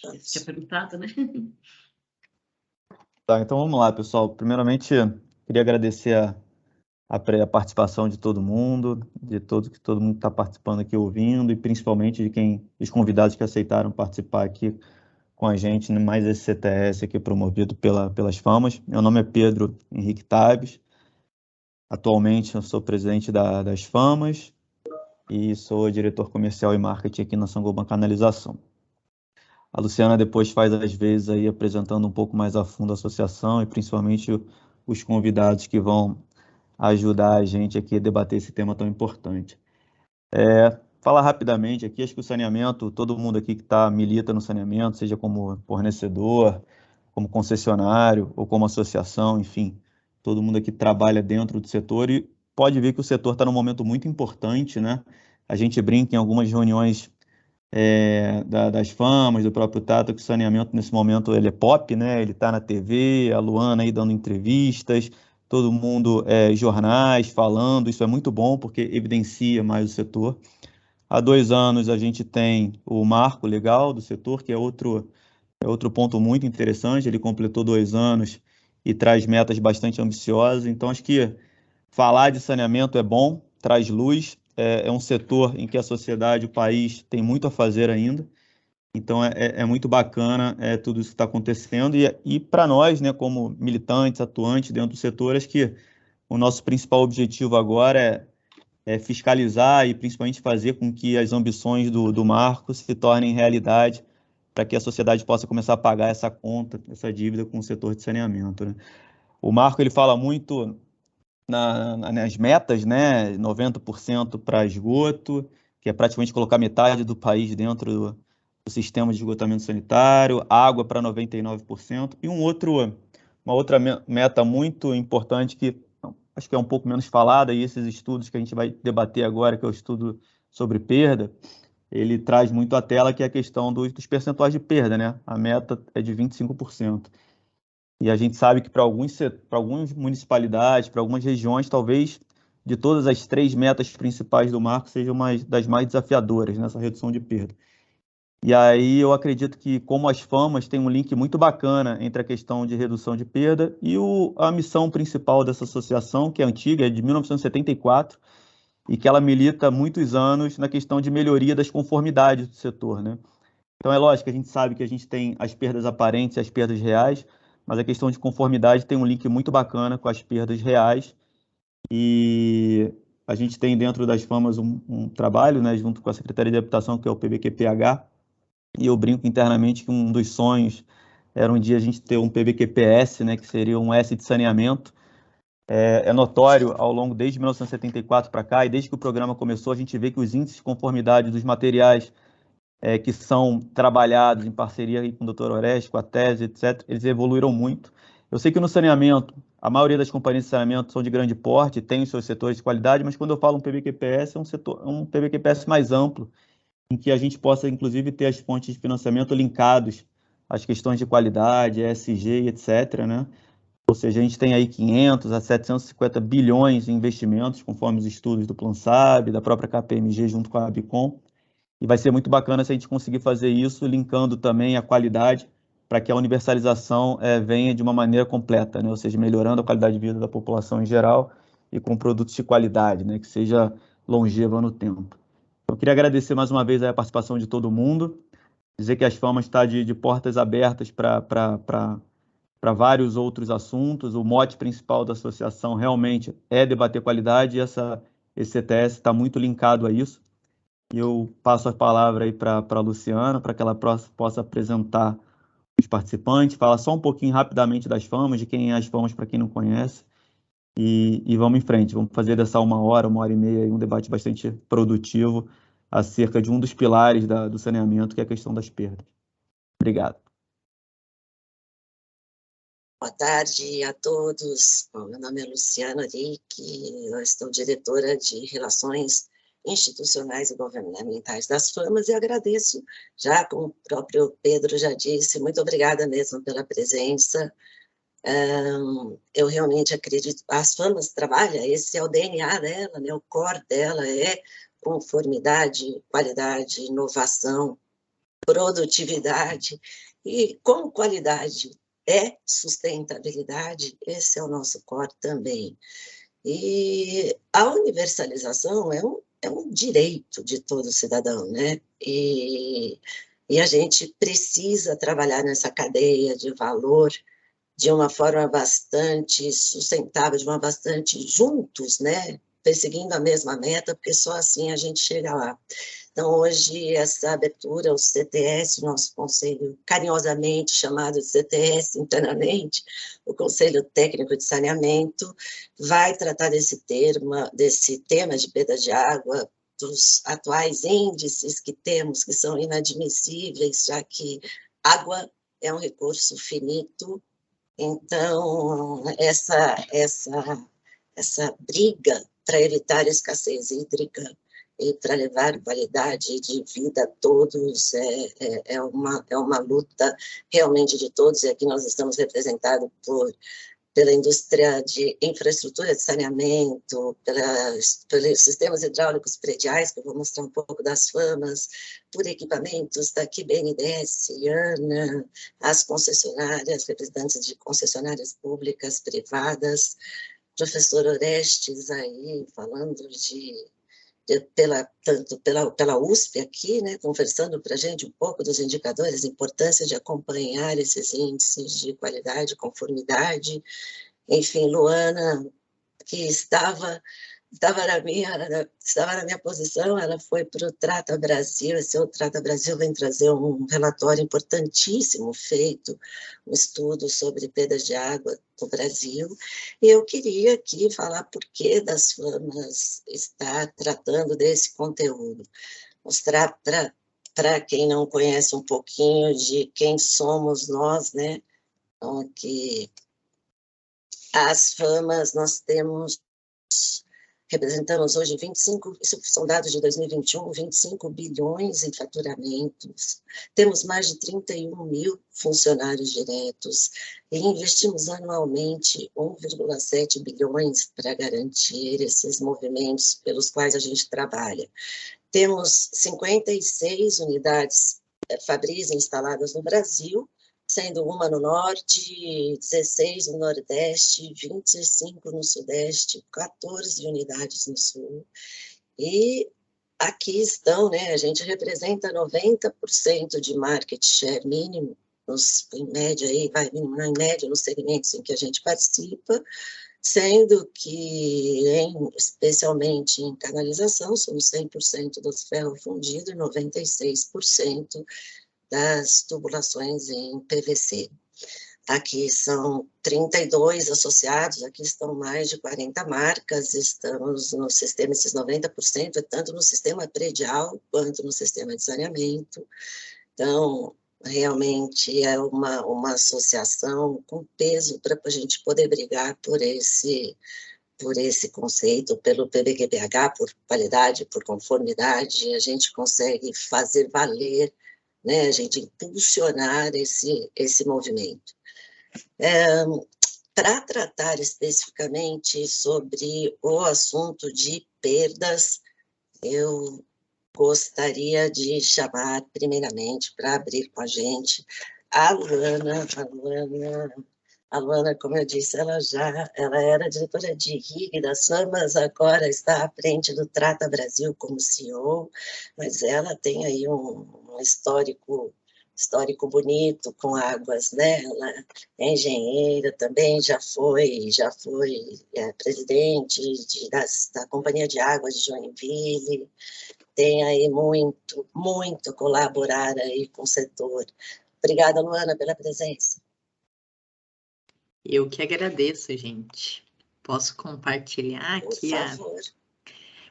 Você tinha perguntado, né? Tá, então vamos lá, pessoal. Primeiramente, queria agradecer a participação de todo mundo, que todo mundo está participando aqui ouvindo, e principalmente dos convidados que aceitaram participar aqui com a gente, mais esse CTS aqui promovido pelas FAMAS. Meu nome é Pedro Henrique Tabes. Atualmente eu sou presidente das FAMAS e sou diretor comercial e marketing aqui na Saint-Gobain Canalização. A Luciana depois faz às vezes aí apresentando um pouco mais a fundo a associação e principalmente os convidados que vão ajudar a gente aqui a debater esse tema tão importante. Falar rapidamente aqui, acho que o saneamento, todo mundo aqui que milita no saneamento, seja como fornecedor, como concessionário ou como associação, enfim, todo mundo aqui trabalha dentro do setor e pode ver que o setor está num momento muito importante, né? A gente brinca em algumas reuniões das FAMAS, do próprio Tata, que o saneamento nesse momento ele é pop, né? Ele está na TV, a Luana aí dando entrevistas, todo mundo, jornais falando, isso é muito bom porque evidencia mais o setor. Há 2 anos a gente tem o marco legal do setor, que é outro ponto muito interessante, ele completou 2 anos e traz metas bastante ambiciosas, então acho que falar de saneamento é bom, traz luz, é um setor em que a sociedade, o país tem muito a fazer ainda, então é muito bacana tudo isso que está acontecendo e para nós, né, como militantes, atuantes dentro do setor, acho que o nosso principal objetivo agora é fiscalizar e principalmente fazer com que as ambições do Marco se tornem realidade para que a sociedade possa começar a pagar essa conta, essa dívida com o setor de saneamento, né? O Marco ele fala muito nas metas, né? 90% para esgoto, que é praticamente colocar metade do país dentro do sistema de esgotamento sanitário, água para 99%, e uma outra meta muito importante que acho que é um pouco menos falada, e esses estudos que a gente vai debater agora, que é o estudo sobre perda, ele traz muito à tela, que é a questão dos percentuais de perda, né? A meta é de 25%. E a gente sabe que para algumas municipalidades, para algumas regiões, talvez de todas as 3 metas principais do marco, seja uma das mais desafiadoras nessa redução de perda. E aí eu acredito que, como as FAMAS, tem um link muito bacana entre a questão de redução de perda e a missão principal dessa associação, que é antiga, é de 1974, e que ela milita há muitos anos na questão de melhoria das conformidades do setor, né? Então é lógico que a gente sabe que a gente tem as perdas aparentes e as perdas reais, mas a questão de conformidade tem um link muito bacana com as perdas reais e a gente tem dentro das FAMAS um trabalho, né, junto com a Secretaria de Habitação, que é o PBQPH, e eu brinco internamente que um dos sonhos era um dia a gente ter um PBQPS, né, que seria um S de saneamento. É notório ao longo, desde 1974 para cá, e desde que o programa começou, a gente vê que os índices de conformidade dos materiais que são trabalhados em parceria com o Dr. Oreste, com a tese, etc., eles evoluíram muito. Eu sei que no saneamento, a maioria das companhias de saneamento são de grande porte, tem os seus setores de qualidade, mas quando eu falo um PBQPS, um PBQPS mais amplo, em que a gente possa, inclusive, ter as fontes de financiamento linkados às questões de qualidade, ESG, etc., né? Ou seja, a gente tem aí 500 a 750 bilhões em investimentos, conforme os estudos do PlanSab, da própria KPMG, junto com a Abicom, e vai ser muito bacana se a gente conseguir fazer isso, linkando também a qualidade, para que a universalização venha de uma maneira completa, né? Ou seja, melhorando a qualidade de vida da população em geral e com produtos de qualidade, né? Que seja longeva no tempo. Eu queria agradecer mais uma vez a participação de todo mundo, dizer que as FAMAS está de portas abertas para vários outros assuntos. O mote principal da associação realmente é debater qualidade, e esse CTS está muito linkado a isso. E eu passo a palavra aí para a Luciana, para que ela possa apresentar os participantes, falar só um pouquinho rapidamente das FAMAS, de quem é as FAMAS, para quem não conhece, e vamos em frente. Vamos fazer dessa uma hora e meia, um debate bastante produtivo acerca de um dos pilares do saneamento, que é a questão das perdas. Obrigado. Boa tarde a todos. Bom, meu nome é Luciana Rick, eu estou diretora de Relações Institucionais e Governamentais das FAMAS e agradeço, já como o próprio Pedro já disse, muito obrigada mesmo pela presença. Eu realmente acredito, as FAMAS trabalham, esse é o DNA dela, né, o core dela é conformidade, qualidade, inovação, produtividade e com qualidade é sustentabilidade, esse é o nosso core também. E a universalização é um direito de todo cidadão, né? E a gente precisa trabalhar nessa cadeia de valor de uma forma bastante sustentável, de uma bastante juntos, né? Perseguindo a mesma meta, porque só assim a gente chega lá. Então, hoje, essa abertura, o CTS, nosso conselho carinhosamente chamado de CTS internamente, o Conselho Técnico de Saneamento, vai tratar desse tema de perda de água, dos atuais índices que temos, que são inadmissíveis, já que água é um recurso finito. Então, essa briga para evitar a escassez hídrica e para levar qualidade de vida a todos é uma luta realmente de todos, e aqui nós estamos representados pela indústria de infraestrutura de saneamento, pelos sistemas hidráulicos prediais, que eu vou mostrar um pouco das famas, por equipamentos da BNDES, ANA, as concessionárias, representantes de concessionárias públicas, privadas, professor Orestes aí falando pela USP aqui, né, conversando para a gente um pouco dos indicadores, a importância de acompanhar esses índices de qualidade, conformidade. Enfim, Luana, que estava na minha posição, ela foi para o Trata Brasil, esse o Trata Brasil vem trazer um relatório importantíssimo feito, um estudo sobre perdas de água no Brasil, e eu queria aqui falar por que das Famas está tratando desse conteúdo, mostrar para quem não conhece um pouquinho de quem somos nós, né, então aqui as Famas nós representamos hoje 25, isso são dados de 2021, 25 bilhões em faturamentos, temos mais de 31 mil funcionários diretos e investimos anualmente 1,7 bilhões para garantir esses movimentos pelos quais a gente trabalha. Temos 56 unidades Fabris instaladas no Brasil, sendo uma no norte, 16 no nordeste, 25 no sudeste, 14 unidades no sul. E aqui estão, né, a gente representa 90% de market share mínimo, em média, em média nos segmentos em que a gente participa, sendo que, especialmente em canalização, somos 100% dos ferro fundido e 96% das tubulações em PVC. Aqui são 32 associados, aqui estão mais de 40 marcas, estamos no sistema, esses 90%, tanto no sistema predial quanto no sistema de saneamento. Então, realmente é uma associação com peso para a gente poder brigar por esse conceito, pelo PBQPH, por qualidade, por conformidade, a gente consegue fazer valer, né, a gente impulsionar esse movimento. Para tratar especificamente sobre o assunto de perdas, eu gostaria de chamar, primeiramente, para abrir com a gente, a Luana. A Luana, como eu disse, ela era diretora de RIG das Famas, agora está à frente do Trata Brasil como CEO, mas ela tem aí um histórico bonito com águas, né? Ela é engenheira também, já foi presidente da Companhia de Águas de Joinville, tem aí muito a colaborar aí com o setor. Obrigada, Luana, pela presença. Eu que agradeço, gente. Posso compartilhar aqui? Por favor.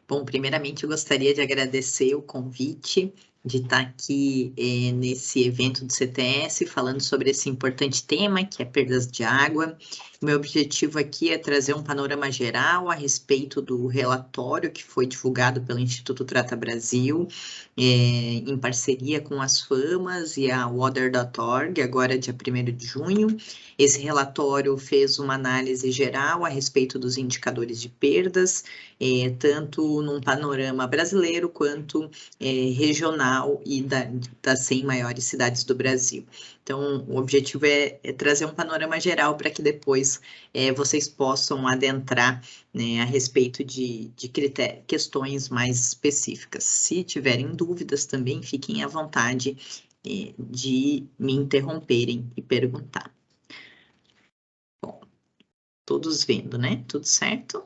Bom, primeiramente eu gostaria de agradecer o convite de estar aqui nesse evento do CTS, falando sobre esse importante tema, que é perdas de água. O meu objetivo aqui é trazer um panorama geral a respeito do relatório que foi divulgado pelo Instituto Trata Brasil, em parceria com as FAMAS e a Water.org, agora dia 1º de junho. Esse relatório fez uma análise geral a respeito dos indicadores de perdas, tanto num panorama brasileiro quanto regional e das 100 maiores cidades do Brasil. Então, o objetivo é trazer um panorama geral para que depois vocês possam adentrar, né, a respeito de questões mais específicas. Se tiverem dúvidas também, fiquem à vontade de me interromperem e perguntar. Bom, todos vendo, né? Tudo certo?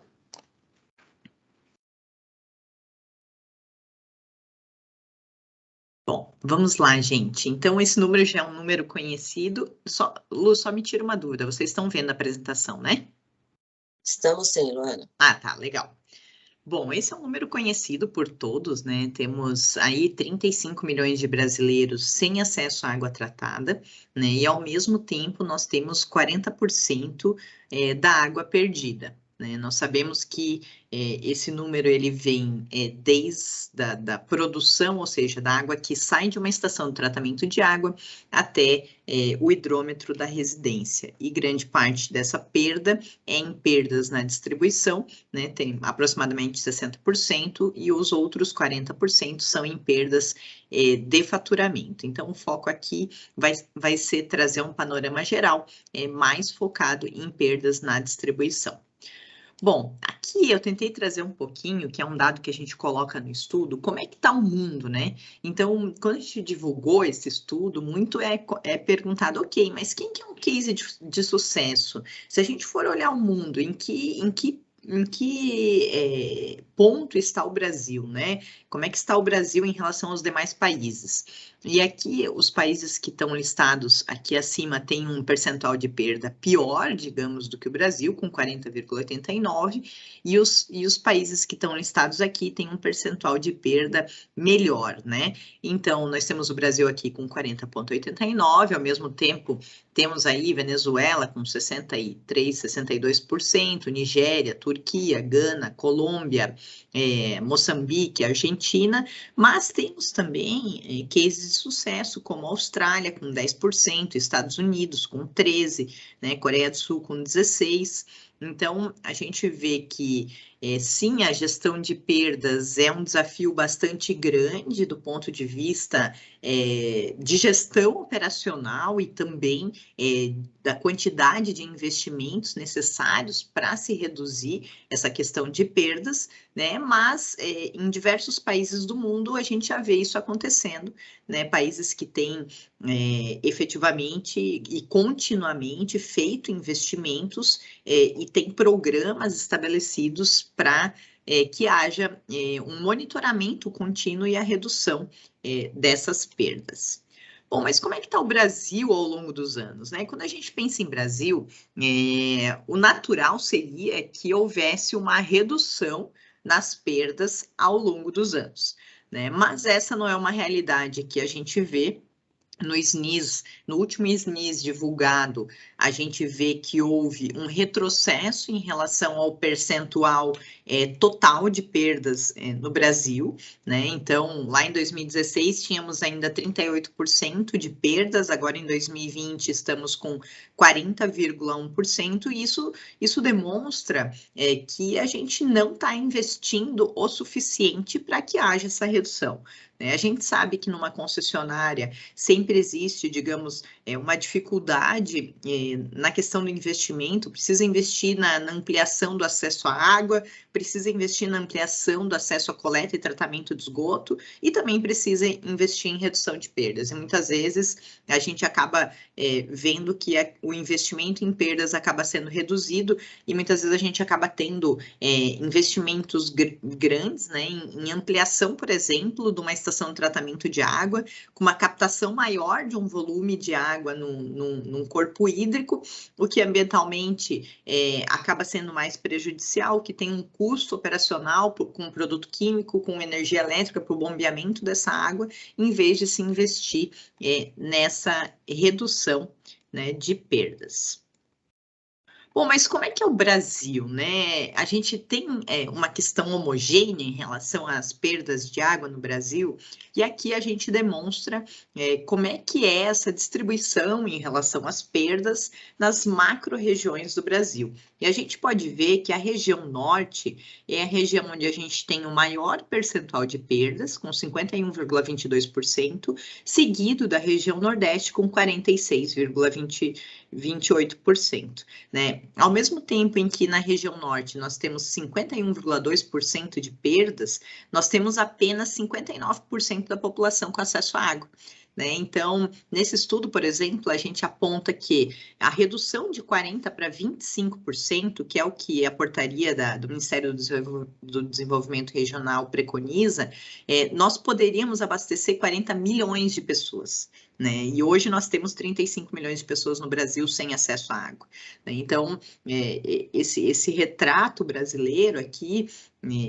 Bom, vamos lá, gente. Então, esse número já é um número conhecido. Lu, só me tira uma dúvida. Vocês estão vendo a apresentação, né? Estamos sim, Luana. Ah, tá, legal. Bom, esse é um número conhecido por todos, né? Temos aí 35 milhões de brasileiros sem acesso à água tratada, né? E ao mesmo tempo nós temos 40% da água perdida, né? Nós sabemos que esse número ele vem desde da produção, ou seja, da água que sai de uma estação de tratamento de água até o hidrômetro da residência. E grande parte dessa perda é em perdas na distribuição, né? Tem aproximadamente 60%, e os outros 40% são em perdas de faturamento. Então, o foco aqui vai ser trazer um panorama geral, mais focado em perdas na distribuição. Bom, aqui eu tentei trazer um pouquinho, que é um dado que a gente coloca no estudo, como é que está o mundo, né? Então, quando a gente divulgou esse estudo, muito é perguntado, ok, mas quem que é um case de sucesso? Se a gente for olhar o mundo, em que ponto está o Brasil, né? Como é que está o Brasil em relação aos demais países? E aqui, os países que estão listados aqui acima têm um percentual de perda pior, digamos, do que o Brasil, com 40,89%, e os países que estão listados aqui têm um percentual de perda melhor, né? Então, nós temos o Brasil aqui com 40,89%, ao mesmo tempo, temos aí Venezuela com 63%, 62%, Nigéria, Turquia, Gana, Colômbia, Moçambique, Argentina, mas temos também cases de sucesso, como a Austrália com 10%, Estados Unidos com 13%, né, Coreia do Sul com 16%. Então, a gente vê que, sim, a gestão de perdas é um desafio bastante grande do ponto de vista de gestão operacional e também da quantidade de investimentos necessários para se reduzir essa questão de perdas, né? Mas em diversos países do mundo a gente já vê isso acontecendo, né? Países que têm efetivamente e continuamente feito investimentos e tem programas estabelecidos para que haja um monitoramento contínuo e a redução dessas perdas. Bom, mas como é que está o Brasil ao longo dos anos, né? Quando a gente pensa em Brasil, o natural seria que houvesse uma redução nas perdas ao longo dos anos, né? Mas essa não é uma realidade que a gente vê. No SNIS, no último SNIS divulgado, a gente vê que houve um retrocesso em relação ao percentual total de perdas no Brasil, né? Então, lá em 2016 tínhamos ainda 38% de perdas, agora em 2020 estamos com 40,1%, e isso demonstra que a gente não está investindo o suficiente para que haja essa redução. A gente sabe que numa concessionária sempre existe, digamos, uma dificuldade na questão do investimento, precisa investir na ampliação do acesso à água, precisa investir na ampliação do acesso à coleta e tratamento de esgoto, e também precisa investir em redução de perdas. E muitas vezes a gente acaba vendo que o investimento em perdas acaba sendo reduzido, e muitas vezes a gente acaba tendo investimentos grandes, né, em ampliação, por exemplo, de uma estação de tratamento de água, com uma captação maior de um volume de água num corpo hídrico, o que ambientalmente acaba sendo mais prejudicial, que tem um custo operacional com produto químico, com energia elétrica para o bombeamento dessa água, em vez de se investir nessa redução, né, de perdas. Bom, mas como é que é o Brasil, né? A gente tem uma questão homogênea em relação às perdas de água no Brasil, e aqui a gente demonstra como é que é essa distribuição em relação às perdas nas macro-regiões do Brasil. E a gente pode ver que a região norte é a região onde a gente tem o maior percentual de perdas, com 51,22%, seguido da região nordeste, com 46,28%, né? Ao mesmo tempo em que na região norte nós temos 51,2% de perdas, nós temos apenas 59% da população com acesso à água, né? Então, nesse estudo, por exemplo, a gente aponta que a redução de 40% para 25%, que é o que a portaria do Ministério do Desenvolvimento Regional preconiza, nós poderíamos abastecer 40 milhões de pessoas, né? E hoje nós temos 35 milhões de pessoas no Brasil sem acesso à água, né? Então, esse retrato brasileiro aqui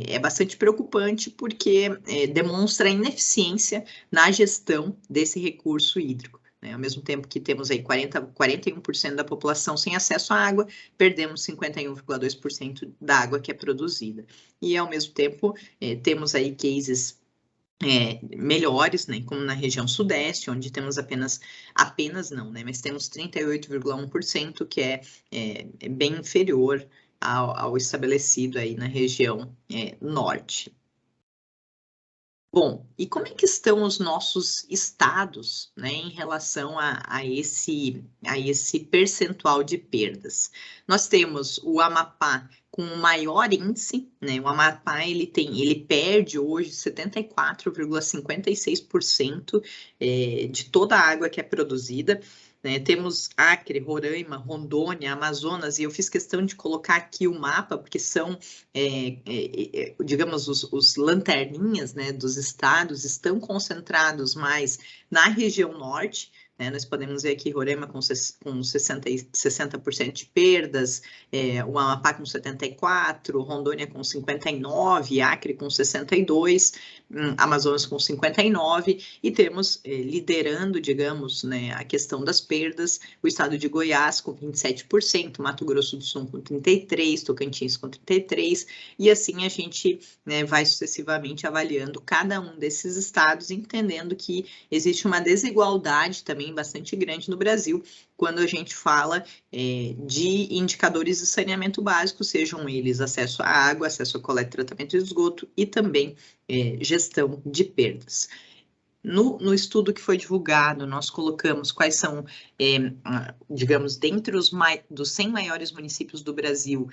é bastante preocupante porque demonstra a ineficiência na gestão desse recurso hídrico, né? Ao mesmo tempo que temos aí 41% da população sem acesso à água, perdemos 51,2% da água que é produzida. E, ao mesmo tempo, temos aí cases melhores, né, como na região sudeste, onde temos apenas não, né, mas temos 38,1%, que é bem inferior ao estabelecido aí na região norte. Bom, e como é que estão os nossos estados, né, em relação a esse percentual de perdas? Nós temos o Amapá com o maior índice, né? O Amapá ele perde hoje 74,56% de toda a água que é produzida. Temos Acre, Roraima, Rondônia, Amazonas, e eu fiz questão de colocar aqui o mapa, porque são, digamos, os lanterninhas, né, dos estados estão concentrados mais na região norte, né? Nós podemos ver aqui Roraima com 60% de perdas, o Amapá com 74%, Rondônia com 59%, Acre com 62%, Amazonas com 59%, e temos liderando, digamos, né, a questão das perdas, o estado de Goiás com 27%, Mato Grosso do Sul com 33%, Tocantins com 33%, e assim a gente, né, vai sucessivamente avaliando cada um desses estados, entendendo que existe uma desigualdade também bastante grande no Brasil, quando a gente fala de indicadores de saneamento básico, sejam eles acesso à água, acesso a coleta e tratamento de esgoto e também gestão de perdas. No estudo que foi divulgado, nós colocamos quais são, digamos, dentre dos 100 maiores municípios do Brasil,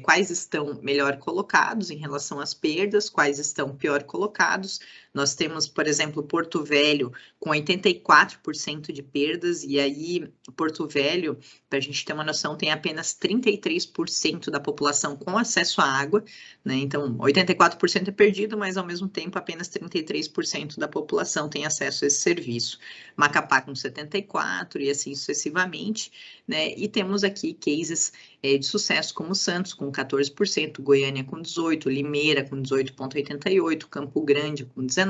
quais estão melhor colocados em relação às perdas, quais estão pior colocados. Nós temos, por exemplo, Porto Velho com 84% de perdas, e aí Porto Velho, para a gente ter uma noção, tem apenas 33% da população com acesso à água, né? Então, 84% é perdido, mas ao mesmo tempo apenas 33% da população tem acesso a esse serviço. Macapá com 74% e assim sucessivamente, né? E temos aqui cases de sucesso como Santos com 14%, Goiânia com 18%, Limeira com 18,88%, Campo Grande com 19%,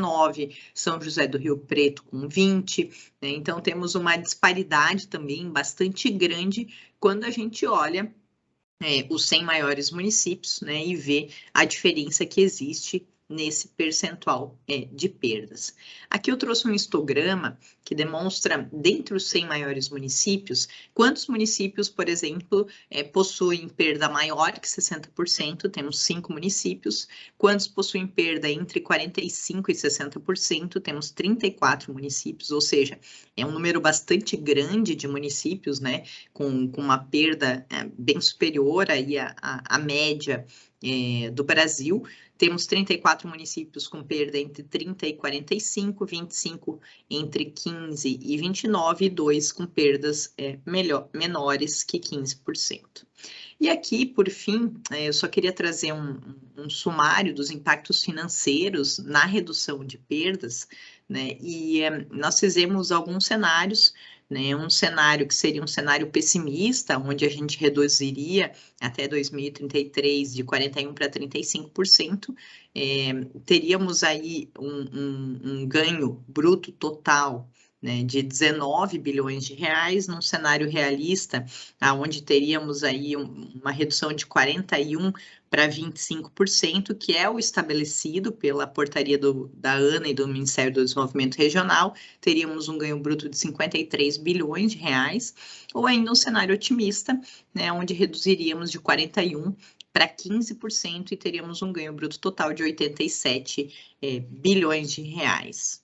São José do Rio Preto com 20%, né? Então temos uma disparidade também bastante grande quando a gente olha os 100 maiores municípios, né, e vê a diferença que existe nesse percentual de perdas. Aqui eu trouxe um histograma que demonstra, dentre os 100 maiores municípios, quantos municípios, por exemplo, possuem perda maior que 60%, temos 5 municípios, quantos possuem perda entre 45% e 60%, temos 34 municípios, ou seja, é um número bastante grande de municípios, né, com uma perda bem superior aí à média do Brasil. Temos 34 municípios com perda entre 30 e 45, 25 entre 15 e 29, e 2 com perdas menores que 15%. E aqui, por fim, eu só queria trazer um sumário dos impactos financeiros na redução de perdas, né? E nós fizemos alguns cenários, né? Um cenário que seria um cenário pessimista, onde a gente reduziria até 2033 de 41% para 35%, teríamos aí um ganho bruto total, né, de 19 bilhões de reais, num cenário realista, onde teríamos aí uma redução de 41% para 25%, que é o estabelecido pela portaria da ANA e do Ministério do Desenvolvimento Regional, teríamos um ganho bruto de 53 bilhões de reais, ou ainda um cenário otimista, né, onde reduziríamos de 41% para 15% e teríamos um ganho bruto total de 87 bilhões de reais.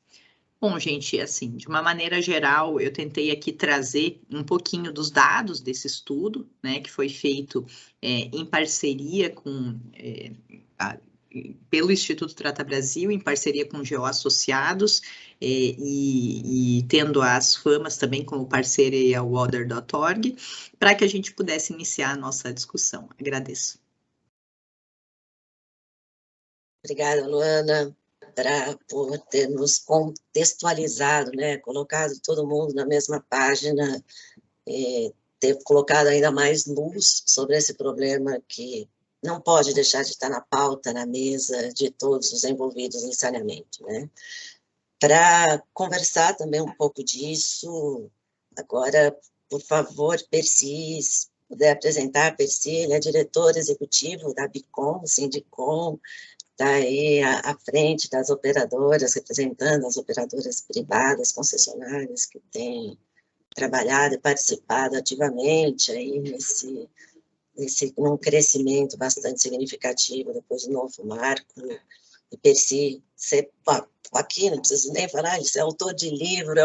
Bom, gente, assim, de uma maneira geral, eu tentei aqui trazer um pouquinho dos dados desse estudo, né, que foi feito em parceria com pelo Instituto Trata Brasil, em parceria com GO Associados, e tendo as FAMAS também como parceira e a Water.org, para que a gente pudesse iniciar a nossa discussão. Agradeço. Obrigada, Luana, por ter nos contextualizado, né, colocado todo mundo na mesma página, ter colocado ainda mais luz sobre esse problema que não pode deixar de estar na pauta, na mesa de todos os envolvidos em saneamento, né? Para conversar também um pouco disso, agora, por favor, Percy, se puder apresentar, Percy, ele é diretor executivo da Bicom, Sindicom, está aí à frente das operadoras, representando as operadoras privadas, concessionárias que têm trabalhado e participado ativamente aí num crescimento bastante significativo depois do novo marco. E Percy, você, aqui não preciso nem falar, você é autor de livro,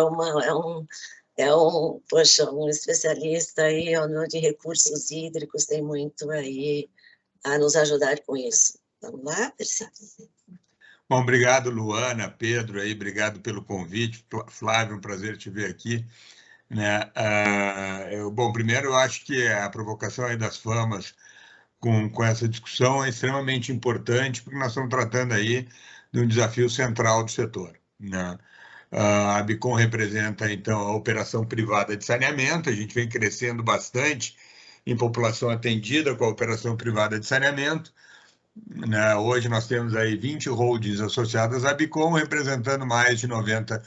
poxa, um especialista aí de recursos hídricos, tem muito aí a nos ajudar com isso. Vamos lá, Percy? Bom, obrigado, Luana, Pedro, aí, obrigado pelo convite. Flávio, um prazer te ver aqui. Né? Bom, primeiro, eu acho que a provocação aí das FAMAS com essa discussão é extremamente importante, porque nós estamos tratando aí de um desafio central do setor. Né? A Bicom representa, então, a operação privada de saneamento, a gente vem crescendo bastante em população atendida com a operação privada de saneamento. Né? Hoje nós temos aí 20 holdings associadas à Bicom, representando mais de 90%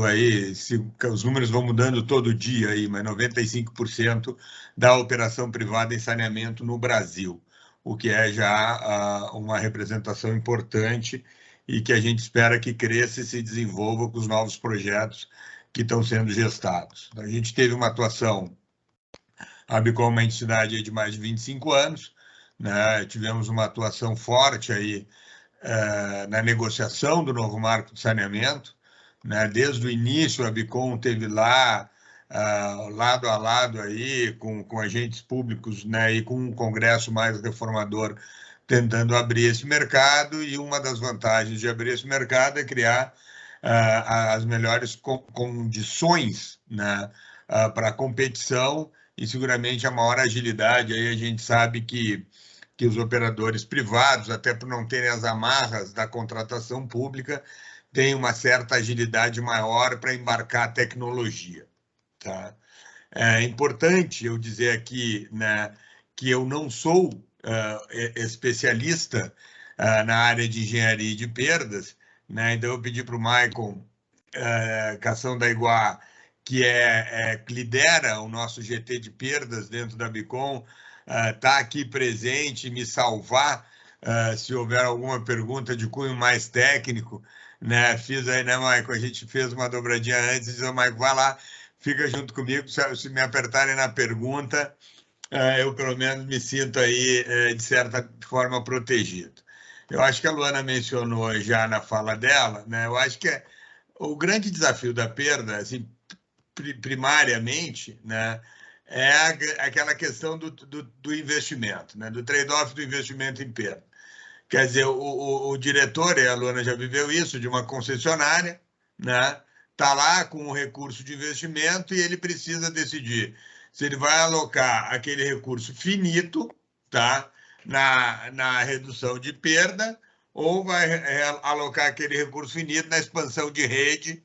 aí, os números vão mudando todo dia aí, mas 95% da operação privada em saneamento no Brasil, o que é já uma representação importante e que a gente espera que cresça e se desenvolva com os novos projetos que estão sendo gestados. A gente teve uma atuação, a Bicom é uma entidade de mais de 25 anos, né? Tivemos uma atuação forte aí na negociação do novo marco de saneamento, né? Desde o início, a Bicom teve lá, lado a lado aí, com agentes públicos, né? E com um congresso mais reformador, tentando abrir esse mercado, e uma das vantagens de abrir esse mercado é criar as melhores condições, né? Para a competição e seguramente a maior agilidade. Aí a gente sabe que os operadores privados, até por não terem as amarras da contratação pública, têm uma certa agilidade maior para embarcar a tecnologia. Tá? É importante eu dizer aqui, né, que eu não sou especialista na área de engenharia e de perdas, né? Então eu pedi para o Maicon Cação da Iguá, que lidera o nosso GT de perdas dentro da Bicom, está aqui presente, me salvar se houver alguma pergunta de cunho mais técnico, né? Fiz aí, né, Maicon? A gente fez uma dobradinha antes e disse, Maicon, vai lá, fica junto comigo, se me apertarem na pergunta, eu pelo menos me sinto aí, de certa forma, protegido. Eu acho que a Luana mencionou já na fala dela, né? Eu acho que o grande desafio da perda, assim, primariamente, né, é aquela questão do investimento, né, do trade-off do investimento em perda. Quer dizer, o diretor, e a Luana já viveu isso, de uma concessionária, né, está lá com um recurso de investimento e ele precisa decidir se ele vai alocar aquele recurso finito, tá, na redução de perda, ou vai alocar aquele recurso finito na expansão de rede.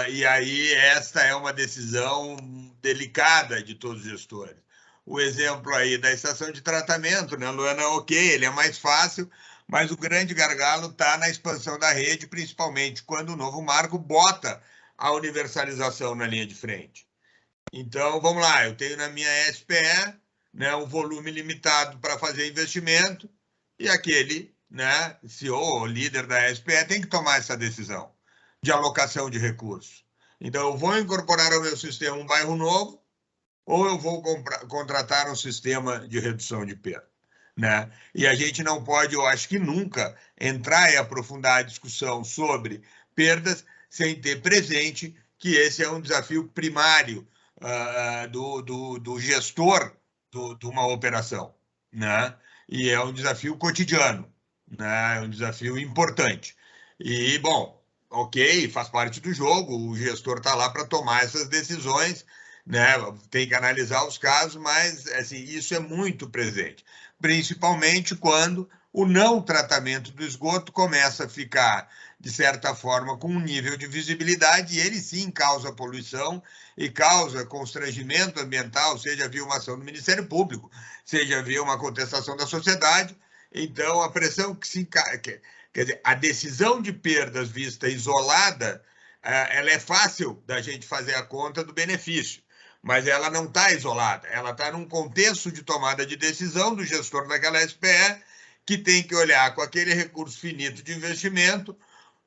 E aí esta é uma decisão delicada de todos os gestores. O exemplo aí da estação de tratamento, né, Luana, ok, ele é mais fácil, mas o grande gargalo está na expansão da rede, principalmente quando o novo marco bota a universalização na linha de frente. Então, vamos lá, eu tenho na minha SPE, né, um volume limitado para fazer investimento, e aquele, né, CEO ou líder da SPE tem que tomar essa decisão de alocação de recursos. Então, eu vou incorporar ao meu sistema um bairro novo, ou eu vou contratar um sistema de redução de perda, né? E a gente não pode, eu acho que nunca, entrar e aprofundar a discussão sobre perdas sem ter presente que esse é um desafio primário do gestor de uma operação, né? E é um desafio cotidiano, né? É um desafio importante. E, bom, ok, faz parte do jogo, o gestor está lá para tomar essas decisões, né? Tem que analisar os casos, mas assim, isso é muito presente, principalmente quando o não tratamento do esgoto começa a ficar, de certa forma, com um nível de visibilidade, e ele sim causa poluição e causa constrangimento ambiental, seja via uma ação do Ministério Público, seja via uma contestação da sociedade. Então, a pressão que se... Quer dizer, a decisão de perdas vista isolada, ela é fácil da gente fazer a conta do benefício, mas ela não está isolada, ela está num contexto de tomada de decisão do gestor daquela SPE, que tem que olhar com aquele recurso finito de investimento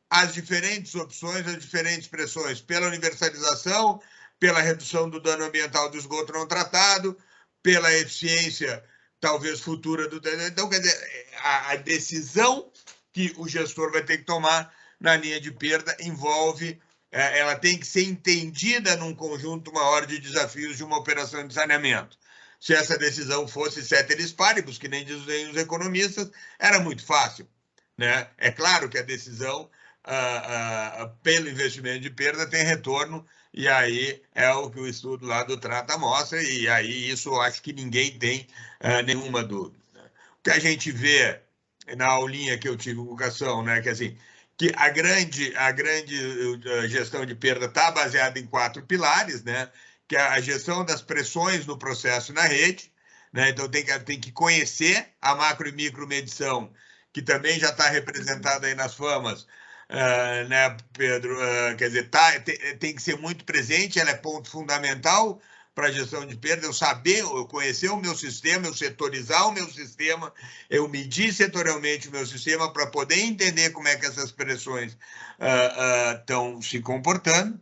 as diferentes opções, as diferentes pressões pela universalização, pela redução do dano ambiental do esgoto não tratado, pela eficiência, talvez, futura do... Então, quer dizer, a decisão que o gestor vai ter que tomar na linha de perda envolve... ela tem que ser entendida num conjunto maior de desafios de uma operação de saneamento. Se essa decisão fosse ceteris paribus, que nem dizem os economistas, era muito fácil, né? É claro que a decisão pelo investimento de perda tem retorno, e aí é o que o estudo lá do Trata mostra, e aí isso eu acho que ninguém tem nenhuma dúvida. O que a gente vê na aulinha que eu tive em educação, né, que assim, que a grande gestão de perda está baseada em 4 pilares, né, que é a gestão das pressões no processo na rede, né, então tem que conhecer a macro e micro medição, que também já está representada aí nas FAMAs, né, Pedro? Quer dizer, tem que ser muito presente, ela é ponto fundamental para a gestão de perda, eu conhecer o meu sistema, eu setorizar o meu sistema, eu medir setorialmente o meu sistema para poder entender como é que essas pressões estão se comportando.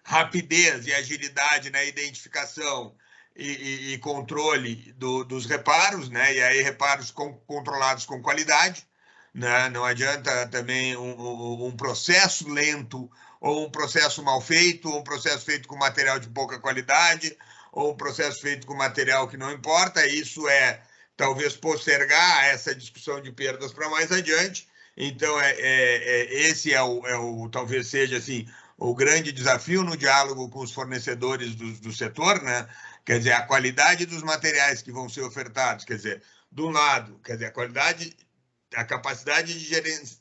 Rapidez e agilidade na identificação e controle dos reparos, né? E aí reparos controlados com qualidade, né? Não adianta também um processo lento, ou um processo mal feito, ou um processo feito com material de pouca qualidade, ou um processo feito com material que não importa. Isso é talvez postergar essa discussão de perdas para mais adiante. Então, esse talvez seja assim o grande desafio no diálogo com os fornecedores do setor, né? Quer dizer, a qualidade dos materiais que vão ser ofertados, quer dizer, de um lado, quer dizer, a capacidade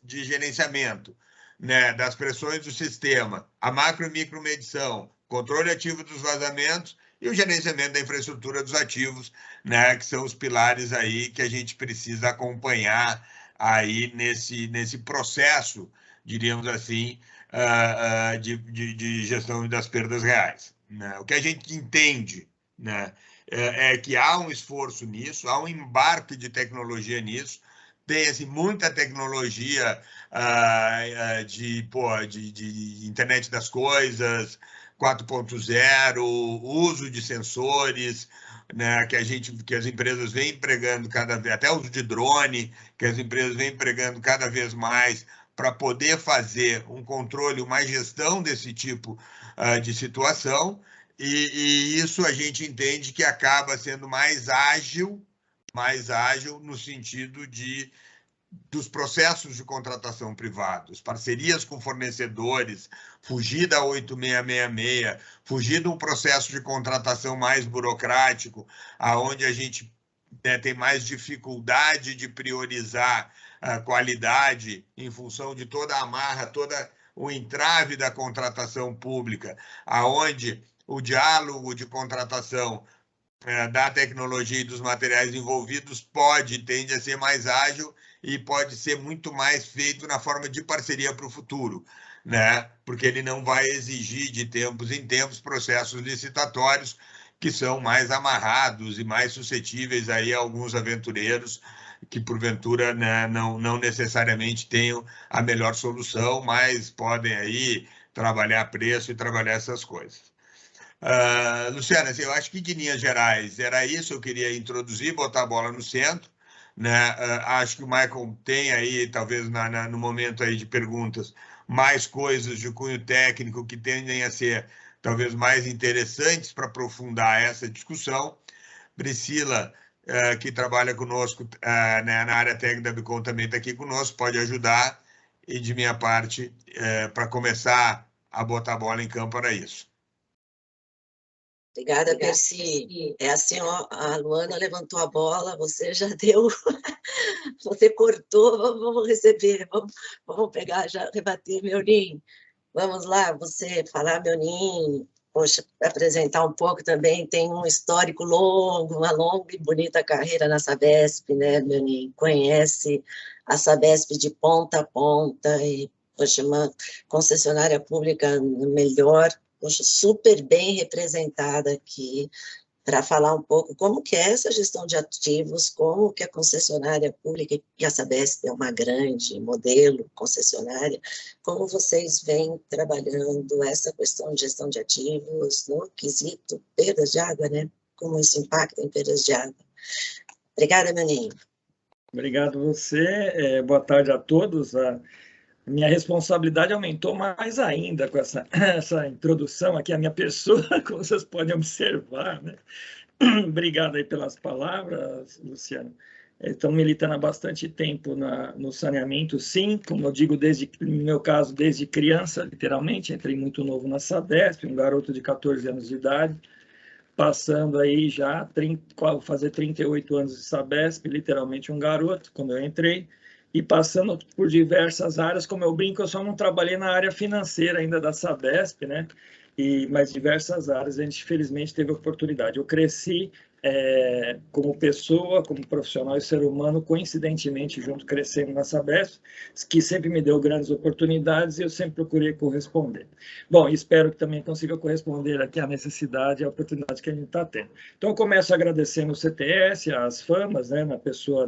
de gerenciamento, né, das pressões do sistema, a macro e micro medição, controle ativo dos vazamentos e o gerenciamento da infraestrutura dos ativos, né, que são os pilares aí que a gente precisa acompanhar aí nesse processo, diríamos assim, de gestão das perdas reais, né? O que a gente entende, né, é que há um esforço nisso, há um embarque de tecnologia nisso, tem assim, muita tecnologia de internet das coisas, 4.0, uso de sensores, né, que as empresas vêm empregando cada vez, até uso de drone, que as empresas vêm empregando cada vez mais para poder fazer um controle, uma gestão desse tipo de situação, e isso a gente entende que acaba sendo mais ágil no sentido dos processos de contratação privados, parcerias com fornecedores, fugir da 8666, fugir de um processo de contratação mais burocrático, aonde a gente tem mais dificuldade de priorizar a qualidade em função de toda a amarra, todo o entrave da contratação pública, aonde o diálogo de contratação da tecnologia e dos materiais envolvidos tende a ser mais ágil e pode ser muito mais feito na forma de parceria para o futuro, né? Porque ele não vai exigir de tempos em tempos processos licitatórios que são mais amarrados e mais suscetíveis aí a alguns aventureiros que, porventura, né, não necessariamente tenham a melhor solução, mas podem aí trabalhar preço e trabalhar essas coisas. Luciana, eu acho que de linhas gerais era isso, eu queria introduzir, botar a bola no centro, né? Acho que o Michael tem aí, talvez no momento aí de perguntas, mais coisas de cunho técnico que tendem a ser talvez mais interessantes para aprofundar essa discussão. Priscila, que trabalha conosco né, na área técnica da Bicom, também está aqui conosco, pode ajudar, e de minha parte, para começar a botar a bola em campo para isso. Obrigada, Percy. É assim, ó, a Luana levantou a bola, você já deu, você cortou, vamos receber, vamos pegar, já rebater, Meonim. Vamos lá, você falar, Meonim, poxa, apresentar um pouco também, tem um histórico longo, uma longa e bonita carreira na Sabesp, né, Meonim? Conhece a Sabesp de ponta a ponta, e, poxa, uma concessionária pública melhor, poxa, super bem representada aqui, para falar um pouco como que é essa gestão de ativos, como que a concessionária pública, e a Sabesp é uma grande modelo concessionária, como vocês vêm trabalhando essa questão de gestão de ativos no quesito perdas de água, né? Como isso impacta em perdas de água. Obrigada, Meonim. Obrigado você, boa tarde a todos. Minha responsabilidade aumentou mais ainda com essa introdução aqui, a minha pessoa, como vocês podem observar, né? Obrigado aí pelas palavras, Luciano. Estão militando há bastante tempo no saneamento, sim, como eu digo, no meu caso, desde criança, literalmente, entrei muito novo na Sabesp, um garoto de 14 anos de idade, passando aí já, fazer 38 anos de Sabesp, literalmente um garoto, quando eu entrei, e passando por diversas áreas, como eu brinco, eu só não trabalhei na área financeira ainda da Sabesp, né? Mas diversas áreas a gente, felizmente, teve oportunidade. Eu cresci como pessoa, como profissional e ser humano, coincidentemente, junto crescendo na Sabesp, que sempre me deu grandes oportunidades e eu sempre procurei corresponder. Bom, espero que também consiga corresponder aqui à necessidade e à oportunidade que a gente está tendo. Então, eu começo agradecendo o CTS, as FAMAS, né, na pessoa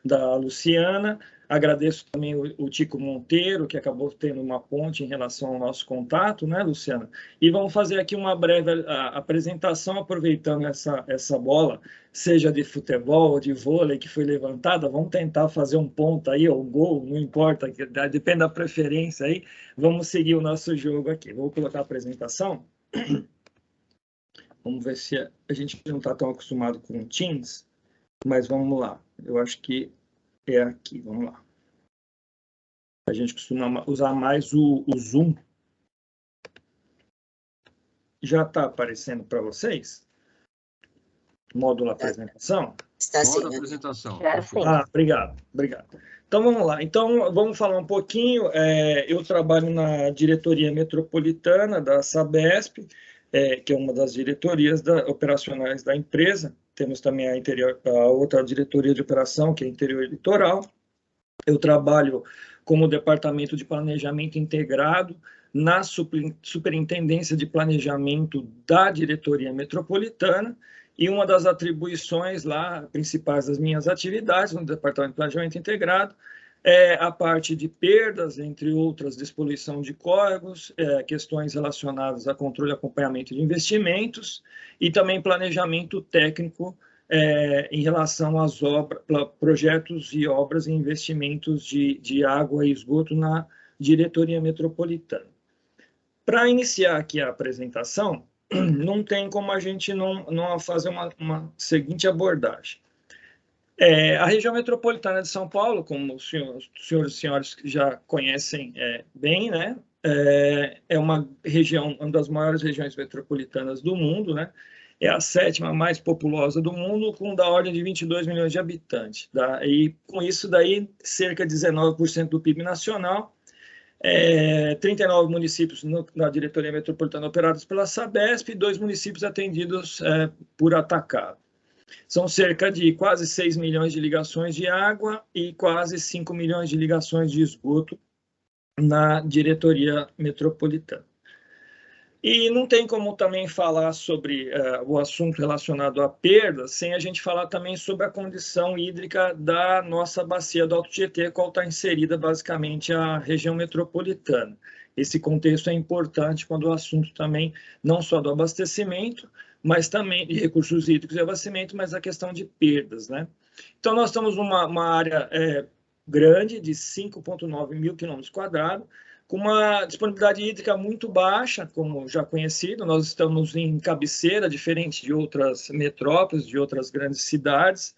da Luciana. Agradeço também o Tico Monteiro, que acabou tendo uma ponte em relação ao nosso contato, né, Luciana? E vamos fazer aqui uma breve apresentação, aproveitando essa bola, seja de futebol ou de vôlei que foi levantada, vamos tentar fazer um ponto aí, ou um gol, não importa, depende da preferência aí, vamos seguir o nosso jogo aqui. Vou colocar a apresentação. Vamos ver se a gente não está tão acostumado com o Teams, mas vamos lá. Eu acho que é aqui, vamos lá. A gente costuma usar mais o Zoom. Já está aparecendo para vocês? Módulo apresentação? Está sim. Módulo apresentação. Obrigado. Então, vamos lá. Então, vamos falar um pouquinho. Eu trabalho na diretoria metropolitana da Sabesp, que é uma das diretorias operacionais da empresa. Temos também a outra diretoria de operação, que é interior e litoral. Eu trabalho como departamento de planejamento integrado na superintendência de planejamento da diretoria metropolitana, e uma das atribuições lá, principais das minhas atividades no departamento de planejamento integrado, é a parte de perdas, entre outras, despoluição de córregos, questões relacionadas a controle e acompanhamento de investimentos, e também planejamento técnico em relação aos projetos e obras e investimentos de água e esgoto na diretoria metropolitana. Para iniciar aqui a apresentação, não tem como a gente não fazer uma seguinte abordagem. A região metropolitana de São Paulo, como os senhores e senhoras já conhecem bem, né? É uma região, uma das maiores regiões metropolitanas do mundo, né? É a 7ª mais populosa do mundo, com da ordem de 22 milhões de habitantes. Tá? E com isso daí, cerca de 19% do PIB nacional, 39 municípios na diretoria metropolitana operados pela Sabesp e 2 municípios atendidos por atacado. São cerca de quase 6 milhões de ligações de água e quase 5 milhões de ligações de esgoto na diretoria metropolitana. E não tem como também falar sobre o assunto relacionado a perdas sem a gente falar também sobre a condição hídrica da nossa bacia do Alto Tietê, qual está inserida basicamente a região metropolitana. Esse contexto é importante quando o assunto também, não só do abastecimento, mas também de recursos hídricos e abastecimento, mas a questão de perdas, né? Então, nós estamos numa área grande, de 5,9 mil quilômetros quadrados, com uma disponibilidade hídrica muito baixa, como já conhecido. Nós estamos em cabeceira, diferente de outras metrópoles, de outras grandes cidades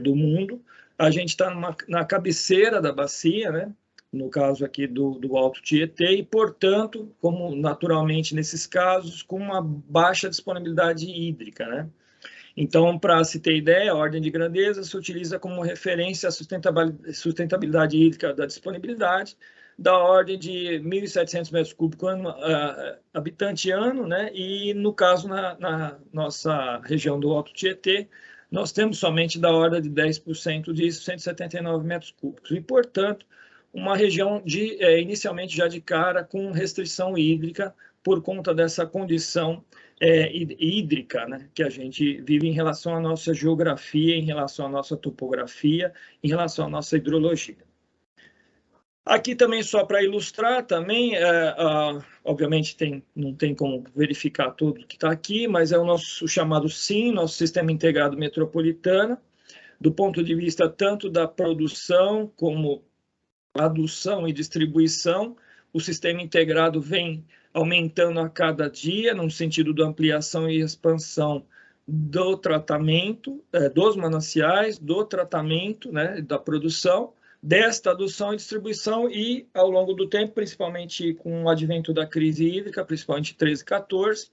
do mundo. A gente está na cabeceira da bacia, né? No caso aqui do Alto Tietê, e, portanto, como naturalmente nesses casos, com uma baixa disponibilidade hídrica, né? Então, para se ter ideia, a ordem de grandeza se utiliza como referência a sustentabilidade hídrica da disponibilidade, da ordem de 1.700 metros cúbicos habitante ano, né? E, no caso, na nossa região do Alto Tietê, nós temos somente da ordem de 10% disso, 179 metros cúbicos. E, portanto, uma região inicialmente já de cara com restrição hídrica por conta dessa condição hídrica, né, que a gente vive em relação à nossa geografia, em relação à nossa topografia, em relação à nossa hidrologia. Aqui também, só para ilustrar, também, obviamente não tem como verificar tudo que está aqui, mas é o nosso chamado SIM, nosso Sistema Integrado Metropolitano, do ponto de vista tanto da produção como adução e distribuição. O sistema integrado vem aumentando a cada dia, no sentido da ampliação e expansão do tratamento, dos mananciais, do tratamento, né, da produção, desta adução e distribuição, e ao longo do tempo, principalmente com o advento da crise hídrica, principalmente 13 e 14,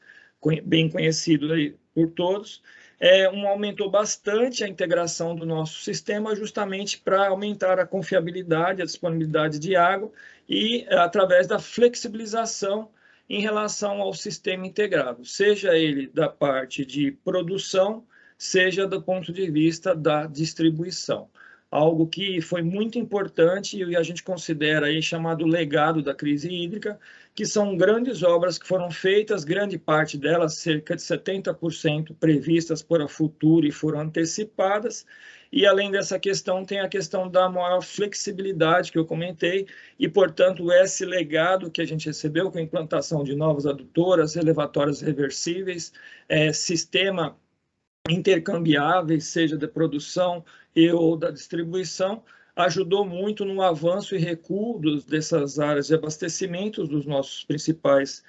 bem conhecido aí por todos, aumentou bastante a integração do nosso sistema, justamente para aumentar a confiabilidade, a disponibilidade de água e através da flexibilização em relação ao sistema integrado, seja ele da parte de produção, seja do ponto de vista da distribuição. Algo que foi muito importante e a gente considera aí chamado legado da crise hídrica, que são grandes obras que foram feitas, grande parte delas, cerca de 70% previstas para o futuro e foram antecipadas. E, além dessa questão, tem a questão da maior flexibilidade que eu comentei e, portanto, esse legado que a gente recebeu com a implantação de novas adutoras, elevatórias reversíveis, sistema intercambiáveis, seja de produção ou da distribuição, ajudou muito no avanço e recuo dessas áreas de abastecimento dos nossos principais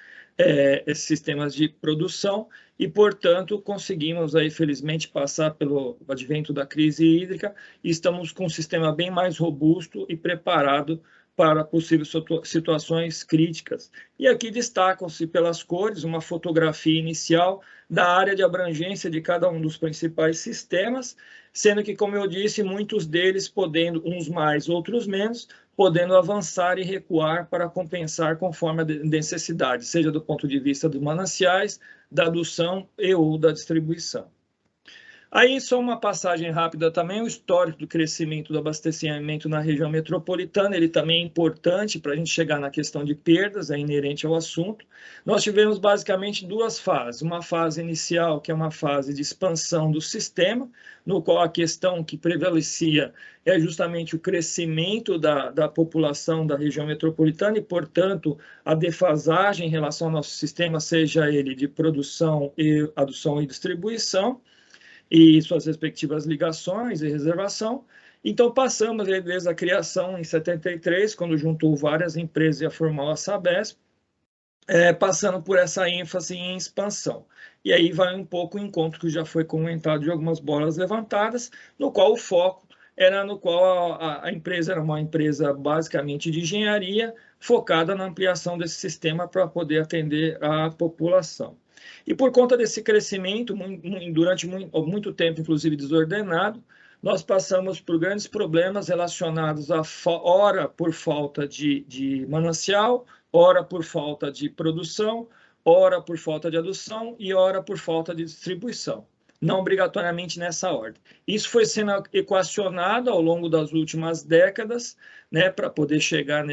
sistemas de produção e, portanto, conseguimos aí, felizmente, passar pelo advento da crise hídrica e estamos com um sistema bem mais robusto e preparado para possíveis situações críticas. E aqui destacam-se pelas cores uma fotografia inicial da área de abrangência de cada um dos principais sistemas, sendo que, como eu disse, muitos deles podendo, uns mais, outros menos, podendo avançar e recuar para compensar conforme a necessidade, seja do ponto de vista dos mananciais, da adução e ou da distribuição. Aí, só uma passagem rápida também, o histórico do crescimento do abastecimento na região metropolitana, ele também é importante para a gente chegar na questão de perdas, é inerente ao assunto. Nós tivemos basicamente duas fases, uma fase inicial, que é uma fase de expansão do sistema, no qual a questão que prevalecia é justamente o crescimento da população da região metropolitana e, portanto, a defasagem em relação ao nosso sistema, seja ele de produção, adução e distribuição, e suas respectivas ligações e reservação. Então, passamos desde a criação em 73, quando juntou várias empresas e a formou a Sabesp, passando por essa ênfase em expansão. E aí vai um pouco o encontro que já foi comentado de algumas bolas levantadas, no qual o foco era no qual a empresa era uma empresa basicamente de engenharia, focada na ampliação desse sistema para poder atender a população. E por conta desse crescimento, durante muito tempo, inclusive desordenado, nós passamos por grandes problemas relacionados a ora por falta de manancial, ora por falta de produção, ora por falta de adução e ora por falta de distribuição. não obrigatoriamente nessa ordem. Isso foi sendo equacionado ao longo das últimas décadas, né, para poder chegar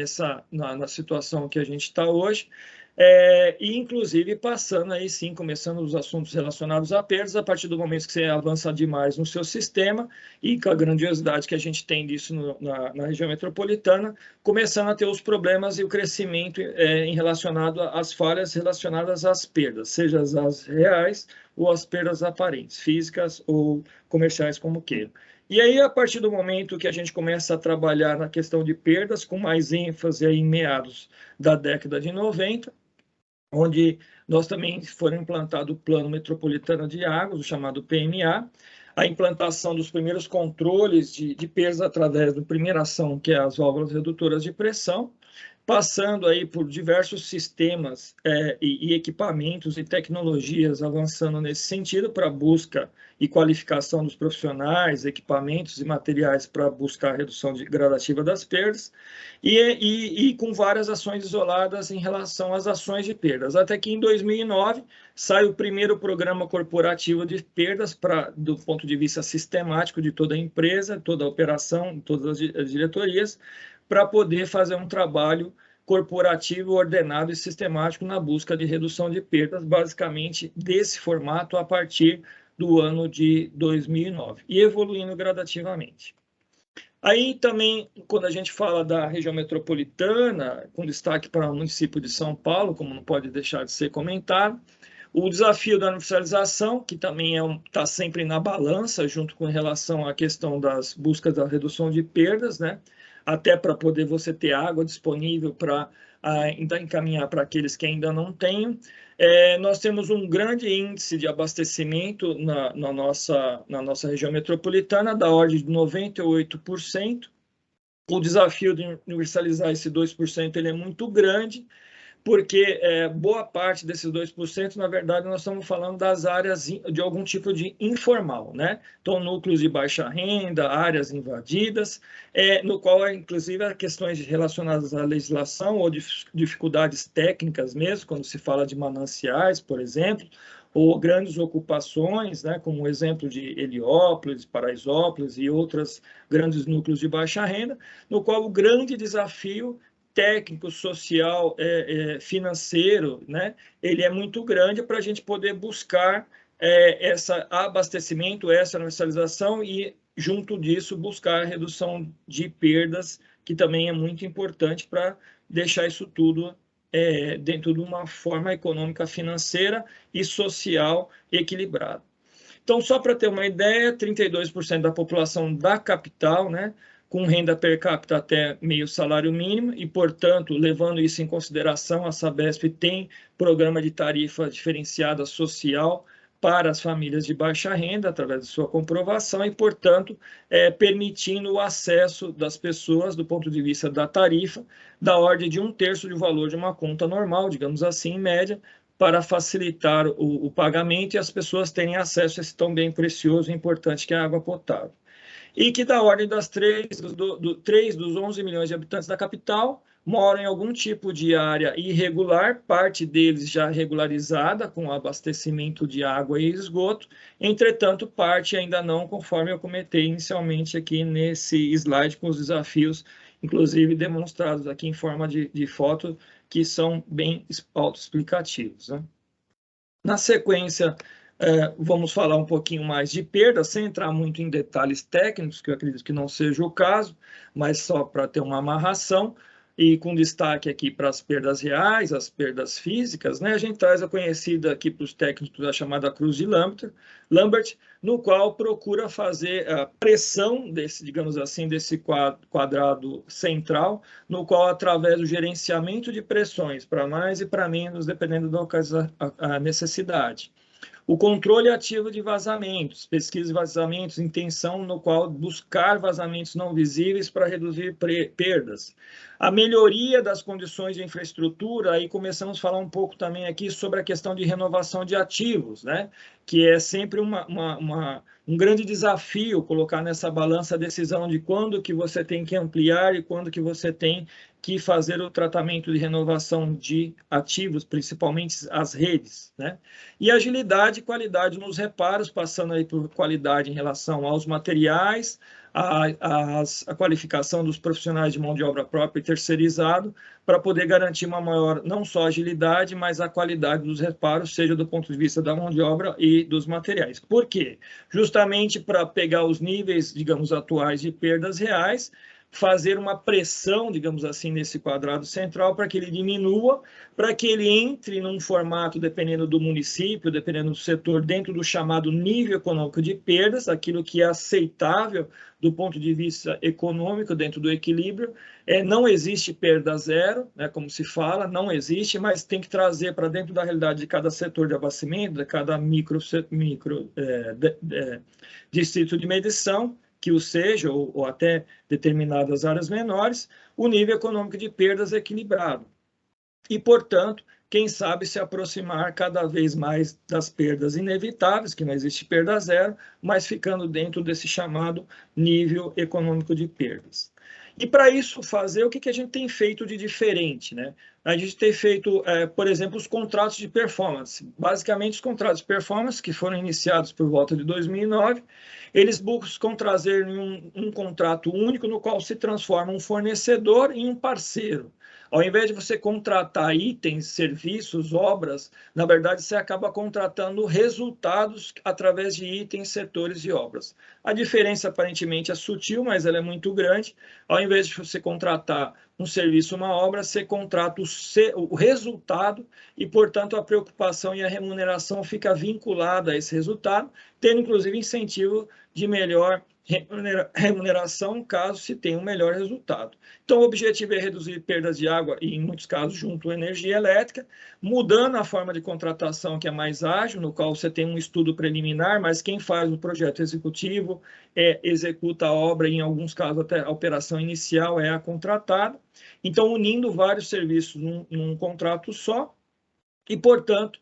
na situação que a gente está hoje, e inclusive passando aí sim, começando os assuntos relacionados a perdas, a partir do momento que você avança demais no seu sistema, e com a grandiosidade que a gente tem disso na região metropolitana, começando a ter os problemas e o crescimento em relacionado às falhas relacionadas às perdas, seja as reais ou as perdas aparentes, físicas ou comerciais, como queiram. E aí, a partir do momento que a gente começa a trabalhar na questão de perdas, com mais ênfase aí em meados da década de 90, onde nós também foram implantado o Plano Metropolitano de Águas, o chamado PMA, a implantação dos primeiros controles de perdas através da primeira ação, que é as válvulas redutoras de pressão, passando aí por diversos sistemas e equipamentos e tecnologias avançando nesse sentido para busca e qualificação dos profissionais, equipamentos e materiais para buscar a redução gradativa das perdas, e com várias ações isoladas em relação às ações de perdas. Até que em 2009 sai o primeiro programa corporativo de perdas do ponto de vista sistemático de toda a empresa, toda a operação, todas as diretorias, para poder fazer um trabalho corporativo, ordenado e sistemático na busca de redução de perdas, basicamente desse formato a partir do ano de 2009, e evoluindo gradativamente. Aí também, quando a gente fala da região metropolitana, com destaque para o município de São Paulo, como não pode deixar de ser comentado, o desafio da universalização, que também está sempre na balança, junto com relação à questão das buscas da redução de perdas, né? Até para poder você ter água disponível para encaminhar para aqueles que ainda não têm. Nós temos um grande índice de abastecimento na nossa região metropolitana, da ordem de 98%. O desafio de universalizar esse 2% ele é muito grande, porque boa parte desses 2%, na verdade, nós estamos falando das áreas de algum tipo de informal, né? Então, núcleos de baixa renda, áreas invadidas, no qual, inclusive, há questões relacionadas à legislação ou dificuldades técnicas mesmo, quando se fala de mananciais, por exemplo, ou grandes ocupações, né, como o exemplo de Heliópolis, Paraisópolis e outros grandes núcleos de baixa renda, no qual o grande desafio técnico, social, financeiro, né? Ele é muito grande para a gente poder buscar esse abastecimento, essa universalização e, junto disso, buscar a redução de perdas, que também é muito importante para deixar isso tudo dentro de uma forma econômica, financeira e social equilibrada. Então, só para ter uma ideia, 32% da população da capital, né, com renda per capita até meio salário mínimo, e, portanto, levando isso em consideração, a Sabesp tem programa de tarifa diferenciada social para as famílias de baixa renda, através de sua comprovação, e, portanto, permitindo o acesso das pessoas, do ponto de vista da tarifa, da ordem de 1/3 do valor de uma conta normal, digamos assim, em média, para facilitar o pagamento e as pessoas terem acesso a esse tão bem precioso e importante que é a água potável. E que da ordem das 3 dos 11 milhões de habitantes da capital moram em algum tipo de área irregular, parte deles já regularizada com abastecimento de água e esgoto, entretanto, parte ainda não, conforme eu comentei inicialmente aqui nesse slide com os desafios, inclusive demonstrados aqui em forma de foto, que são bem autoexplicativos, né? Na sequência, vamos falar um pouquinho mais de perda, sem entrar muito em detalhes técnicos, que eu acredito que não seja o caso, mas só para ter uma amarração, e com destaque aqui para as perdas reais, as perdas físicas, né? A gente traz a conhecida aqui para os técnicos da chamada cruz de Lambert, no qual procura fazer a pressão desse, digamos assim, desse quadrado central, no qual, através do gerenciamento de pressões, para mais e para menos, dependendo da necessidade. O controle ativo de vazamentos, pesquisa de vazamentos, intenção no qual buscar vazamentos não visíveis para reduzir perdas. A melhoria das condições de infraestrutura, aí começamos a falar um pouco também aqui sobre a questão de renovação de ativos, né? Que é sempre um grande desafio colocar nessa balança a decisão de quando que você tem que ampliar e quando que você tem que fazer o tratamento de renovação de ativos, principalmente as redes, né? E agilidade e qualidade nos reparos, passando aí por qualidade em relação aos materiais, a qualificação dos profissionais de mão de obra própria e terceirizado, para poder garantir uma maior, não só agilidade, mas a qualidade dos reparos, seja do ponto de vista da mão de obra e dos materiais. Por quê? Justamente para pegar os níveis, digamos, atuais de perdas reais, fazer uma pressão, digamos assim, nesse quadrado central para que ele diminua, para que ele entre num formato, dependendo do município, dependendo do setor, dentro do chamado nível econômico de perdas, aquilo que é aceitável do ponto de vista econômico, dentro do equilíbrio. Não existe perda zero, né, como se fala, não existe, mas tem que trazer para dentro da realidade de cada setor de abastecimento, de cada distrito de medição, que o seja, ou até determinadas áreas menores, o nível econômico de perdas é equilibrado. E, portanto, quem sabe se aproximar cada vez mais das perdas inevitáveis, que não existe perda zero, mas ficando dentro desse chamado nível econômico de perdas. E para isso fazer, o que a gente tem feito de diferente, né? A gente tem feito, por exemplo, os contratos de performance. Basicamente, os contratos de performance, que foram iniciados por volta de 2009, eles buscam trazer um contrato único no qual se transforma um fornecedor em um parceiro. Ao invés de você contratar itens, serviços, obras, na verdade, você acaba contratando resultados através de itens, setores e obras. A diferença, aparentemente, é sutil, mas ela é muito grande. Ao invés de você contratar um serviço, uma obra, você contrata o resultado e, portanto, a preocupação e a remuneração fica vinculada a esse resultado, tendo, inclusive, incentivo de melhor remuneração, caso se tenha um melhor resultado. Então, o objetivo é reduzir perdas de água e, em muitos casos, junto à energia elétrica, mudando a forma de contratação, que é mais ágil, no qual você tem um estudo preliminar, mas quem faz o projeto executivo executa a obra, e, em alguns casos, até a operação inicial é a contratada. Então, unindo vários serviços num contrato só, e, portanto,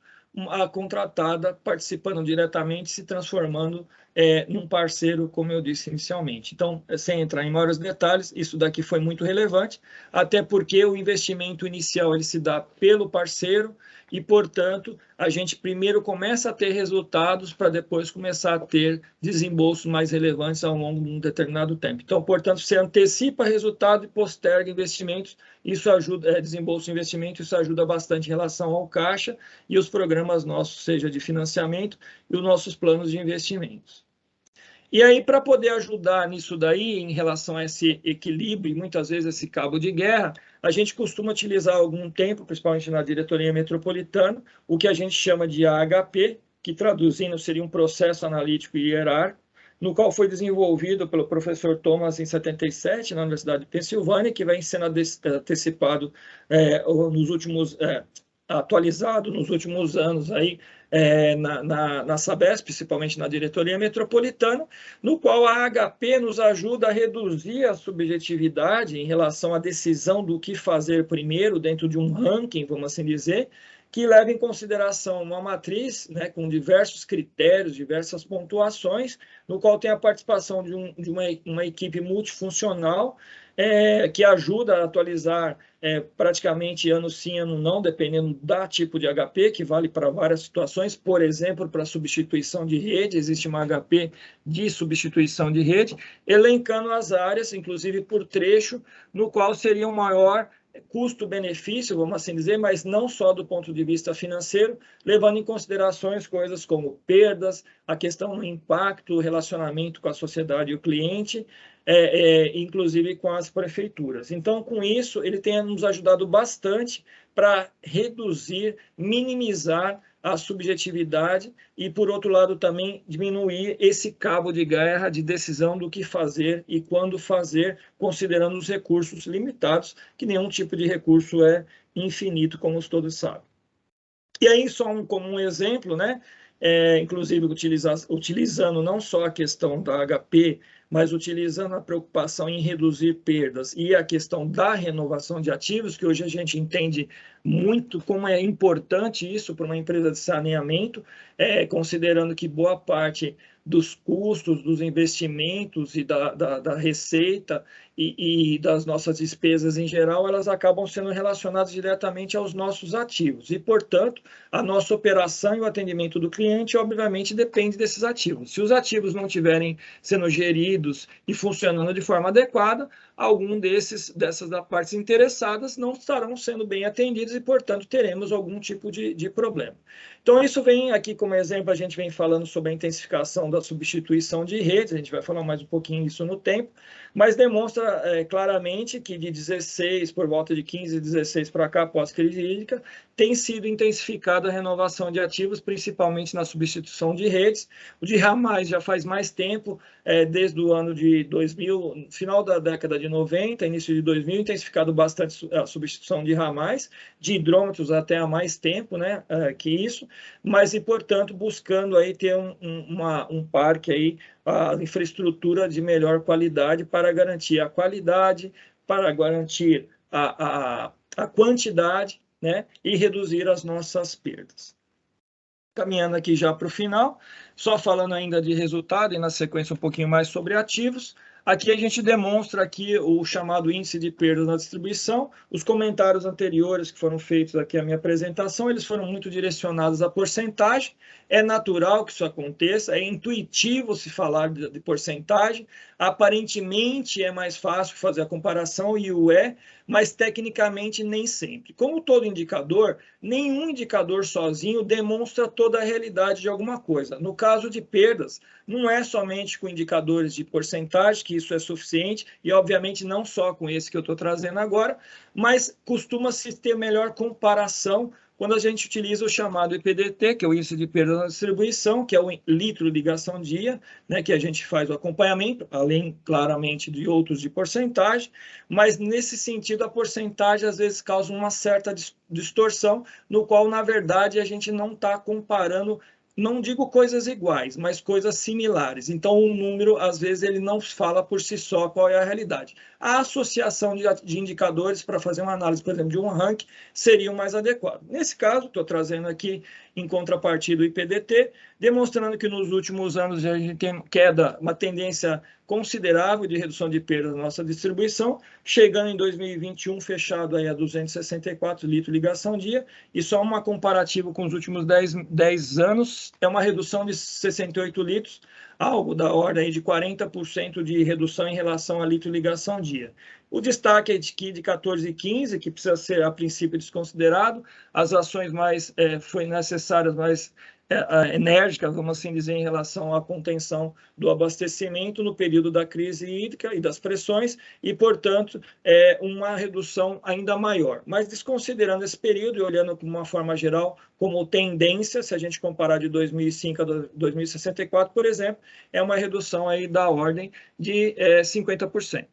a contratada participando diretamente, se transformando num parceiro, como eu disse inicialmente. Então, sem entrar em maiores detalhes, isso daqui foi muito relevante, até porque o investimento inicial ele se dá pelo parceiro e, portanto, a gente primeiro começa a ter resultados para depois começar a ter desembolsos mais relevantes ao longo de um determinado tempo. Então, portanto, você antecipa resultado e posterga investimentos, isso ajuda, desembolso de investimento, isso ajuda bastante em relação ao caixa e os programas nossos, seja de financiamento e os nossos planos de investimentos. E aí, para poder ajudar nisso daí, em relação a esse equilíbrio, e muitas vezes esse cabo de guerra, a gente costuma utilizar há algum tempo, principalmente na diretoria metropolitana, o que a gente chama de AHP, que traduzindo seria um processo analítico e hierárquico, no qual foi desenvolvido pelo professor Thomas em 77, na Universidade de Pensilvânia, que vem sendo antecipado nos últimos... atualizado nos últimos anos aí, na Sabesp, principalmente na diretoria metropolitana, no qual a AHP nos ajuda a reduzir a subjetividade em relação à decisão do que fazer primeiro dentro de um ranking, vamos assim dizer, que leva em consideração uma matriz, né, com diversos critérios, diversas pontuações, no qual tem a participação de uma equipe multifuncional, que ajuda a atualizar praticamente ano sim, ano não, dependendo da tipo de HP, que vale para várias situações. Por exemplo, para substituição de rede, existe uma HP de substituição de rede, elencando as áreas, inclusive por trecho, no qual seria um maior custo-benefício, vamos assim dizer, mas não só do ponto de vista financeiro, levando em considerações coisas como perdas, a questão do impacto, o relacionamento com a sociedade e o cliente, inclusive com as prefeituras. Então, com isso, ele tem nos ajudado bastante para reduzir, minimizar a subjetividade e, por outro lado, também diminuir esse cabo de guerra de decisão do que fazer e quando fazer, considerando os recursos limitados, que nenhum tipo de recurso é infinito, como todos sabem. E aí, só como um exemplo, né? Inclusive utilizando não só a questão da HP, mas utilizando a preocupação em reduzir perdas e a questão da renovação de ativos, que hoje a gente entende muito como é importante isso para uma empresa de saneamento, considerando que boa parte dos custos, dos investimentos e da receita e das nossas despesas em geral, elas acabam sendo relacionadas diretamente aos nossos ativos. E, portanto, a nossa operação e o atendimento do cliente, obviamente, depende desses ativos. Se os ativos não estiverem sendo geridos e funcionando de forma adequada, algum dessas partes interessadas não estarão sendo bem atendidos e, portanto, teremos algum tipo de problema. Então, isso vem aqui como exemplo, a gente vem falando sobre a intensificação da substituição de redes, a gente vai falar mais um pouquinho disso no tempo, mas demonstra claramente que de 16, por volta de 15, 16 para cá, pós-crise hídrica, tem sido intensificada a renovação de ativos, principalmente na substituição de redes. O de ramais já faz mais tempo, desde o ano de 2000, final da década de 90, início de 2000, intensificado bastante a substituição de ramais, de hidrômetros até há mais tempo, né, que isso, mas e, portanto, buscando aí ter um parque aí, a infraestrutura de melhor qualidade para garantir a qualidade, para garantir a quantidade, né, e reduzir as nossas perdas. Caminhando aqui já para o final, só falando ainda de resultado e na sequência um pouquinho mais sobre ativos. Aqui a gente demonstra aqui o chamado índice de perdas na distribuição. Os comentários anteriores que foram feitos aqui à minha apresentação, eles foram muito direcionados à porcentagem. É natural que isso aconteça, é intuitivo se falar de porcentagem. Aparentemente é mais fácil fazer a comparação, e o mas tecnicamente nem sempre. Como todo indicador, nenhum indicador sozinho demonstra toda a realidade de alguma coisa. No caso de perdas, não é somente com indicadores de porcentagem que isso é suficiente, e obviamente não só com esse que eu estou trazendo agora, mas costuma-se ter melhor comparação quando a gente utiliza o chamado IPDT, que é o índice de perda na distribuição, que é o litro ligação dia, né, que a gente faz o acompanhamento, além, claramente, de outros de porcentagem, mas, nesse sentido, a porcentagem, às vezes, causa uma certa distorção, no qual, na verdade, a gente não está comparando, não digo coisas iguais, mas coisas similares. Então, o número, às vezes, ele não fala por si só qual é a realidade. A associação de indicadores para fazer uma análise, por exemplo, de um ranking, seria o mais adequado. Nesse caso, estou trazendo aqui, em contrapartida, o IPDT, demonstrando que nos últimos anos a gente tem queda, uma tendência considerável de redução de perdas na nossa distribuição, chegando em 2021 fechado aí a 264 litros ligação dia, e só uma comparativa com os últimos 10 anos, é uma redução de 68 litros, algo da ordem aí de 40% de redução em relação a litro ligação dia. O destaque é de 14 e 15, que precisa ser, a princípio, desconsiderado, as ações mais necessárias, mais enérgicas, vamos assim dizer, em relação à contenção do abastecimento no período da crise hídrica e das pressões, e, portanto, uma redução ainda maior. Mas, desconsiderando esse período e olhando de uma forma geral como tendência, se a gente comparar de 2005 a 2064, por exemplo, é uma redução aí da ordem de 50%.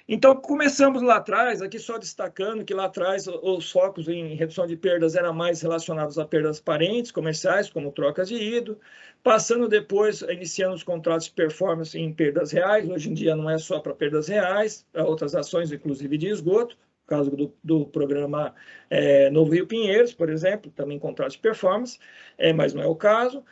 Então, começamos lá atrás, aqui só destacando que lá atrás os focos em redução de perdas eram mais relacionados a perdas parentes, comerciais, como trocas de hidro, passando depois, iniciando os contratos de performance em perdas reais, hoje em dia não é só para perdas reais, há outras ações, inclusive de esgoto, no caso do programa Novo Rio Pinheiros, por exemplo, também contrato de performance, mas não é o caso.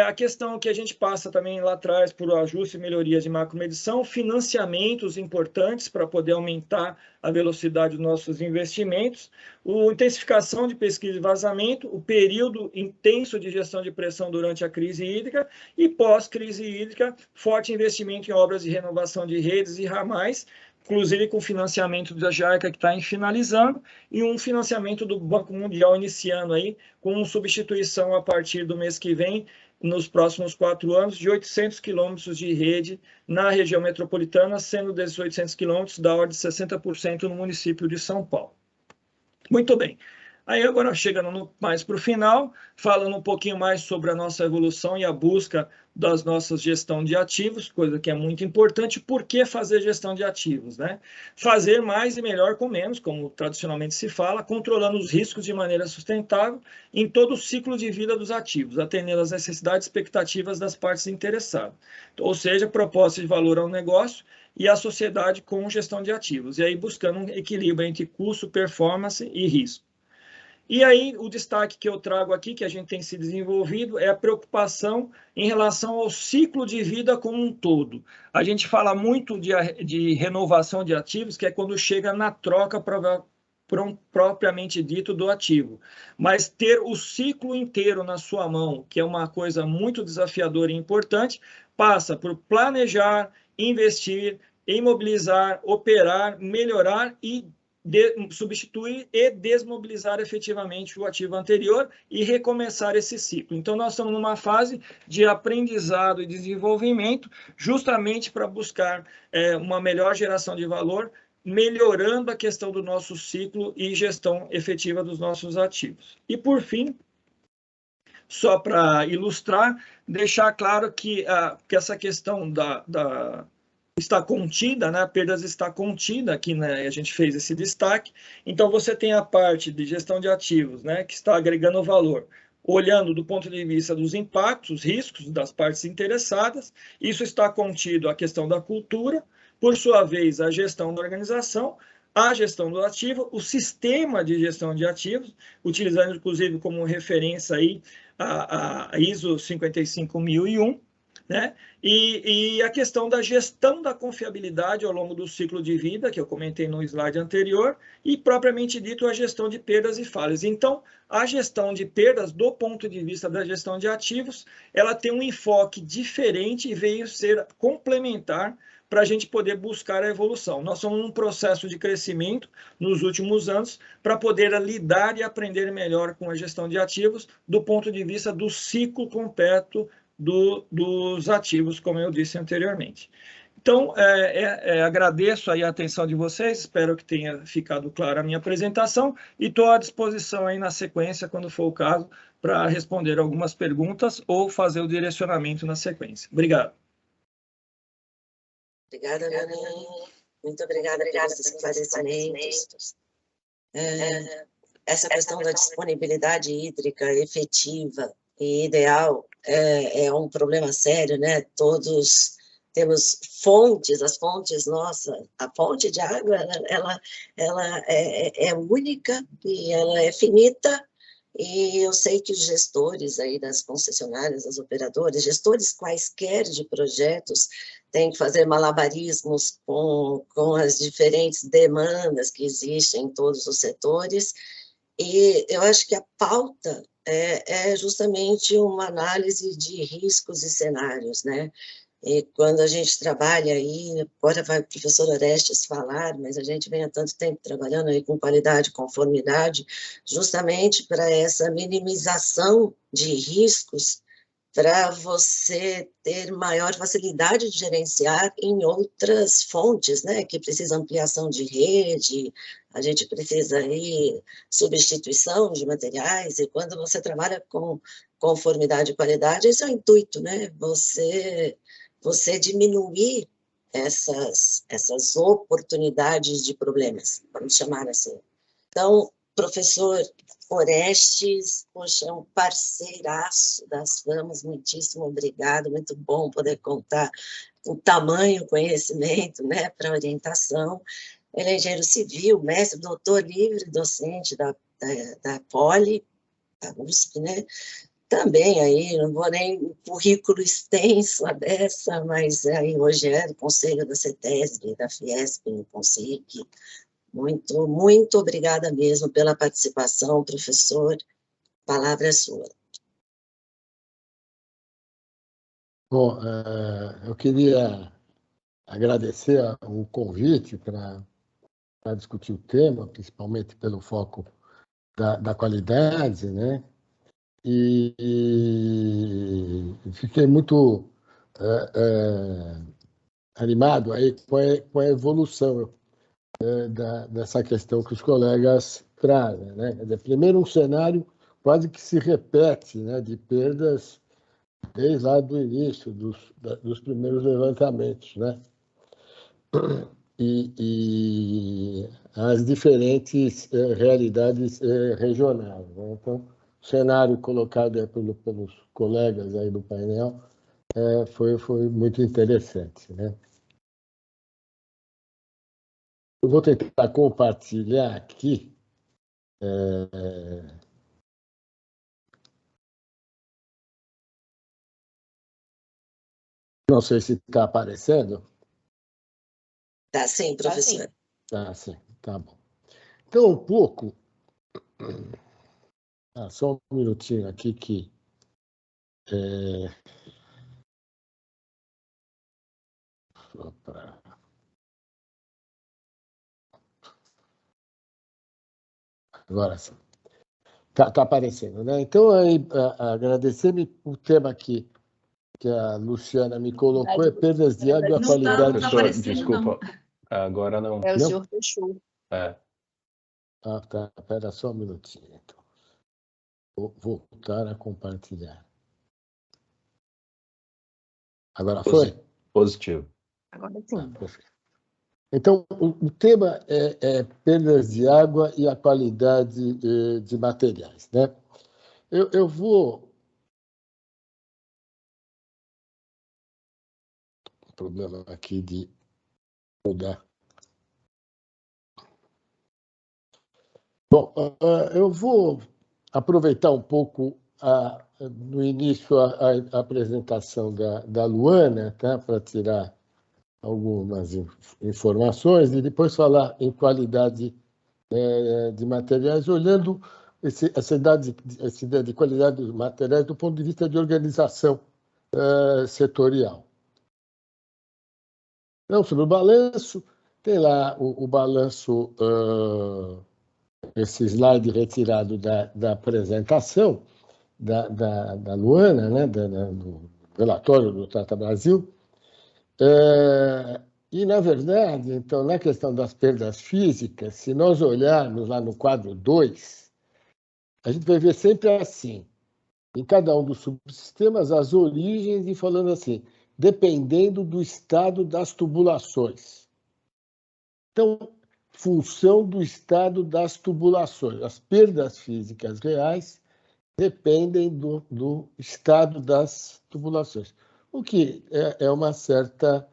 A questão que a gente passa também lá atrás por ajuste e melhoria de macromedição, financiamentos importantes para poder aumentar a velocidade dos nossos investimentos, a intensificação de pesquisa e vazamento, o período intenso de gestão de pressão durante a crise hídrica e pós-crise hídrica, forte investimento em obras de renovação de redes e ramais, inclusive com financiamento da JAICA que está finalizando, e um financiamento do Banco Mundial iniciando aí, com substituição a partir do mês que vem, nos próximos 4 anos, de 800 quilômetros de rede na região metropolitana, sendo desses 800 quilômetros da ordem de 60% no município de São Paulo. Muito bem. Aí agora, chegando mais para o final, falando um pouquinho mais sobre a nossa evolução e a busca das nossas gestão de ativos, coisa que é muito importante. Por que fazer gestão de ativos, né? Fazer mais e melhor com menos, como tradicionalmente se fala, controlando os riscos de maneira sustentável em todo o ciclo de vida dos ativos, atendendo às necessidades e expectativas das partes interessadas. Ou seja, proposta de valor ao negócio e à sociedade com gestão de ativos. E aí buscando um equilíbrio entre custo, performance e risco. E aí, o destaque que eu trago aqui, que a gente tem se desenvolvido, é a preocupação em relação ao ciclo de vida como um todo. A gente fala muito de renovação de ativos, que é quando chega na troca propriamente dito do ativo. Mas ter o ciclo inteiro na sua mão, que é uma coisa muito desafiadora e importante, passa por planejar, investir, imobilizar, operar, melhorar e substituir e desmobilizar efetivamente o ativo anterior e recomeçar esse ciclo. Então, nós estamos numa fase de aprendizado e desenvolvimento, justamente para buscar uma melhor geração de valor, melhorando a questão do nosso ciclo e gestão efetiva dos nossos ativos. E, por fim, só para ilustrar, deixar claro que essa questão está contida, né? A perdas está contida aqui, né? A gente fez esse destaque. Então, você tem a parte de gestão de ativos, né? Que está agregando valor, olhando do ponto de vista dos impactos, riscos das partes interessadas. Isso está contido a questão da cultura, por sua vez, a gestão da organização, a gestão do ativo, o sistema de gestão de ativos, utilizando, inclusive, como referência aí a ISO 55001, né? E a questão da gestão da confiabilidade ao longo do ciclo de vida, que eu comentei no slide anterior, e propriamente dito a gestão de perdas e falhas. Então, a gestão de perdas, do ponto de vista da gestão de ativos, ela tem um enfoque diferente e veio ser complementar para a gente poder buscar a evolução. Nós somos num processo de crescimento nos últimos anos para poder lidar e aprender melhor com a gestão de ativos do ponto de vista do ciclo completo dos ativos, como eu disse anteriormente. Então, agradeço aí a atenção de vocês, espero que tenha ficado clara a minha apresentação e estou à disposição aí na sequência, quando for o caso, para responder algumas perguntas ou fazer o direcionamento na sequência. Obrigado. Obrigada, Nani. Muito obrigada pelos esclarecimentos. Essa questão da disponibilidade hídrica efetiva e ideal é um problema sério, né? Todos temos fontes, as fontes, nossa, a fonte de água, ela é única e ela é finita, e eu sei que os gestores aí das concessionárias, das operadoras, gestores quaisquer de projetos, têm que fazer malabarismos com as diferentes demandas que existem em todos os setores, e eu acho que a pauta é justamente uma análise de riscos e cenários, né? E quando a gente trabalha aí, agora vai o professor Orestes falar, mas a gente vem há tanto tempo trabalhando aí com qualidade e conformidade, justamente para essa minimização de riscos, para você ter maior facilidade de gerenciar em outras fontes, né, que precisa ampliação de rede, a gente precisa aí substituição de materiais, e quando você trabalha com conformidade e qualidade, esse é o intuito, né, você diminuir essas oportunidades de problemas, vamos chamar assim. Então, professor Orestes, poxa, é um parceiraço das FAMAS, muitíssimo obrigado, muito bom poder contar com tamanho conhecimento, né, para orientação. Ele é engenheiro civil, mestre, doutor livre, docente da Poli, da USP, né, também aí, não vou nem um currículo extenso a dessa, mas aí hoje é do Conselho da CETESB, da Fiesp, no Conselho. Muito, muito obrigada mesmo pela participação, professor. A palavra é sua. Bom, eu queria agradecer o convite para discutir o tema, principalmente pelo foco da qualidade, né? E fiquei muito animado aí com a evolução dessa questão que os colegas trazem, né? Primeiro, um cenário quase que se repete, né, de perdas desde lá do início dos primeiros levantamentos, né? E as diferentes realidades regionais, né? Então, o cenário colocado pelos colegas aí do painel foi muito interessante, né? Eu vou tentar compartilhar aqui Não sei se está aparecendo. Tá sim, professor. Tá sim, tá bom. Então, um pouco... só um minutinho aqui que... Agora sim. Tá aparecendo, né? Então, aí, agradecer-me o tema aqui que a Luciana me colocou, é perdas de água e a qualidade... Professor, desculpa, agora não. O senhor fechou. Tá. Espera só um minutinho, então. Vou voltar a compartilhar. Agora foi? Positivo. Agora sim. Perfeito. Então, o tema é perdas de água e a qualidade de materiais, né? Eu vou... Problema aqui de mudar. Bom, eu vou aproveitar um pouco no início a apresentação da Luana, tá? Para tirar algumas informações e depois falar em qualidade de materiais, olhando essa ideia de qualidade dos materiais do ponto de vista de organização setorial. Então, sobre o balanço, tem lá o balanço, esse slide retirado da apresentação da Luana, né, do relatório do Trata Brasil. E, na verdade, então, na questão das perdas físicas, se nós olharmos lá no quadro 2, a gente vai ver sempre assim, em cada um dos subsistemas, as origens, e falando assim, dependendo do estado das tubulações. Então, função do estado das tubulações. As perdas físicas reais dependem do estado das tubulações, o que é uma certa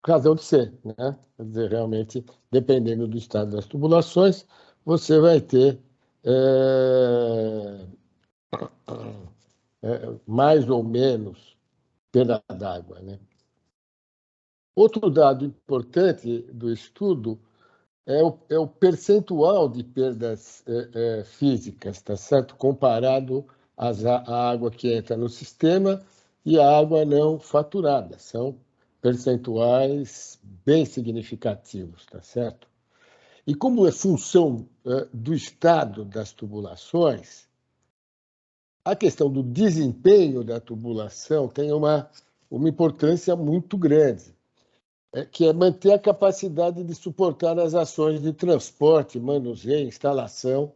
razão de ser, né? Quer dizer, realmente, dependendo do estado das tubulações, você vai ter mais ou menos perda d'água, né? Outro dado importante do estudo é o percentual de perdas físicas, tá certo? Comparado à água que entra no sistema e a água não faturada. São percentuais bem significativos, tá certo? E como é função do estado das tubulações, a questão do desempenho da tubulação tem uma importância muito grande, que é manter a capacidade de suportar as ações de transporte, manuseio, instalação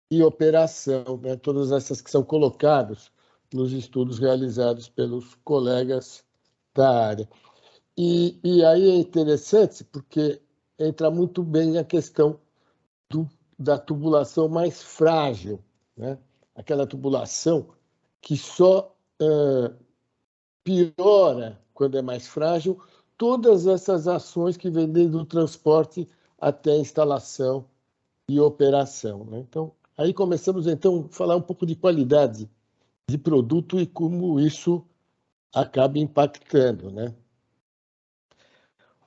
e operação, né? Todas essas que são colocadas nos estudos realizados pelos colegas da área. E aí é interessante porque entra muito bem a questão da tubulação mais frágil, né? Aquela tubulação que só piora quando é mais frágil todas essas ações que vêm desde o transporte até a instalação e operação, né? Então, aí começamos, então, a falar um pouco de qualidade de produto e como isso acaba impactando, né?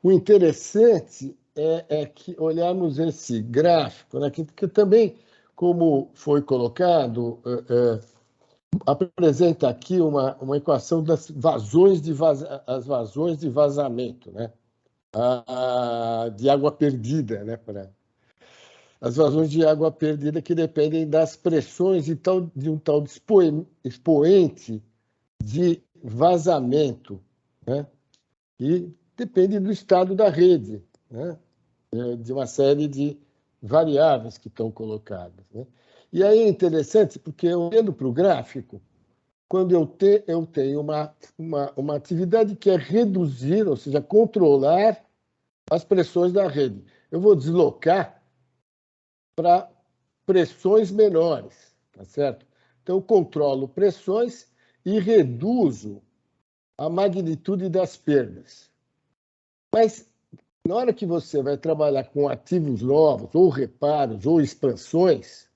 O interessante é que olharmos esse gráfico, né, que também, como foi colocado, apresenta aqui uma equação das vazões as vazões de vazamento, né? De água perdida, né? As vazões de água perdida que dependem das pressões de um tal expoente de vazamento, né? E depende do estado da rede, né? De uma série de variáveis que estão colocadas, né? E aí é interessante, porque olhando para o gráfico, quando eu tenho uma atividade que é reduzir, ou seja, controlar as pressões da rede, eu vou deslocar para pressões menores, tá certo? Então, eu controlo pressões e reduzo a magnitude das perdas. Mas na hora que você vai trabalhar com ativos novos, ou reparos, ou expansões,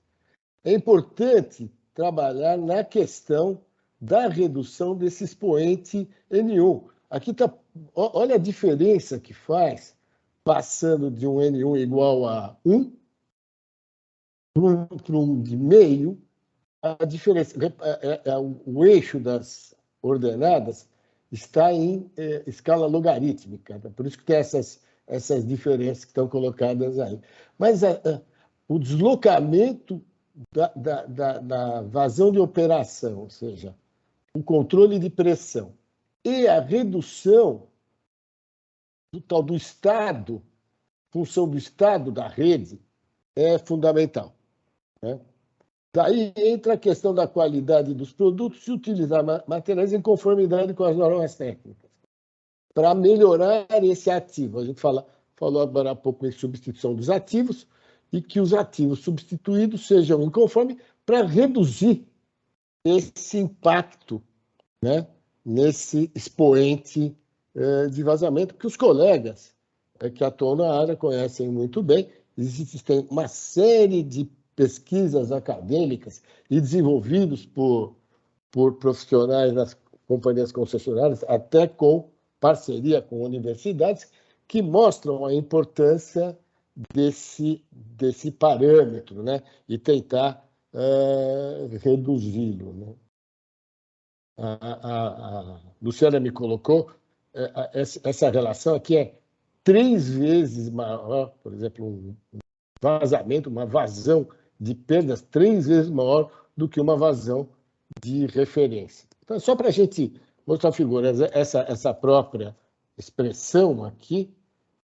é importante trabalhar na questão da redução desse expoente N1. Aqui está, olha a diferença que faz, passando de um N1 igual a 1 para um de meio, a diferença, o eixo das ordenadas está em escala logarítmica, por isso que tem essas diferenças que estão colocadas aí. Mas o deslocamento da vazão de operação, ou seja, o controle de pressão e a redução do tal do estado, função do estado da rede, é fundamental, né? Daí entra a questão da qualidade dos produtos e utilizar materiais em conformidade com as normas técnicas, para melhorar esse ativo. A gente falou agora há pouco em substituição dos ativos, e que os ativos substituídos sejam inconformes para reduzir esse impacto, né, nesse expoente de vazamento, que os colegas que atuam na área conhecem muito bem. Existem uma série de pesquisas acadêmicas e desenvolvidos por profissionais das companhias concessionárias, até com parceria com universidades, que mostram a importância desse parâmetro, né? E tentar reduzi-lo, né? A Luciana me colocou essa relação aqui é 3 vezes maior, por exemplo, um vazamento, uma vazão de perdas 3 vezes maior do que uma vazão de referência. Então, só para a gente mostrar a figura, essa própria expressão aqui,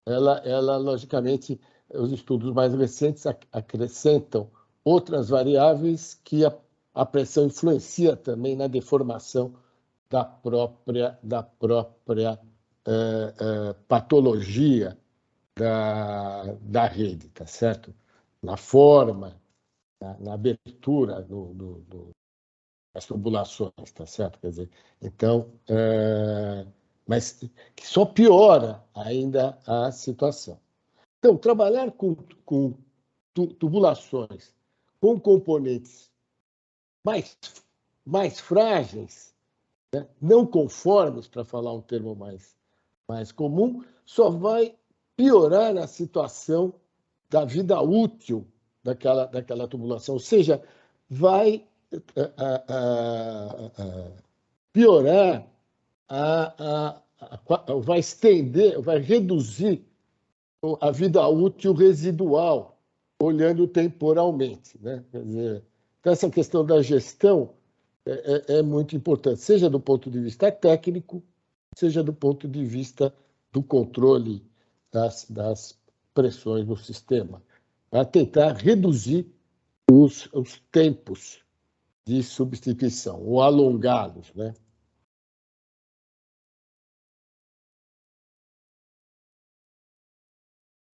ela logicamente, os estudos mais recentes acrescentam outras variáveis que a pressão influencia também na deformação da própria patologia da rede, tá certo? Na forma, na abertura das tubulações, tá certo? Quer dizer, então, mas que só piora ainda a situação. Então, trabalhar com tubulações com componentes mais frágeis, né, não conformes, para falar um termo mais comum, só vai piorar a situação da vida útil daquela tubulação, ou seja, vai piorar, vai estender, vai reduzir a vida útil residual, olhando temporalmente, né? Quer dizer, então, essa questão da gestão é muito importante, seja do ponto de vista técnico, seja do ponto de vista do controle das pressões no sistema, para tentar reduzir os tempos de substituição, ou alongá-los, né?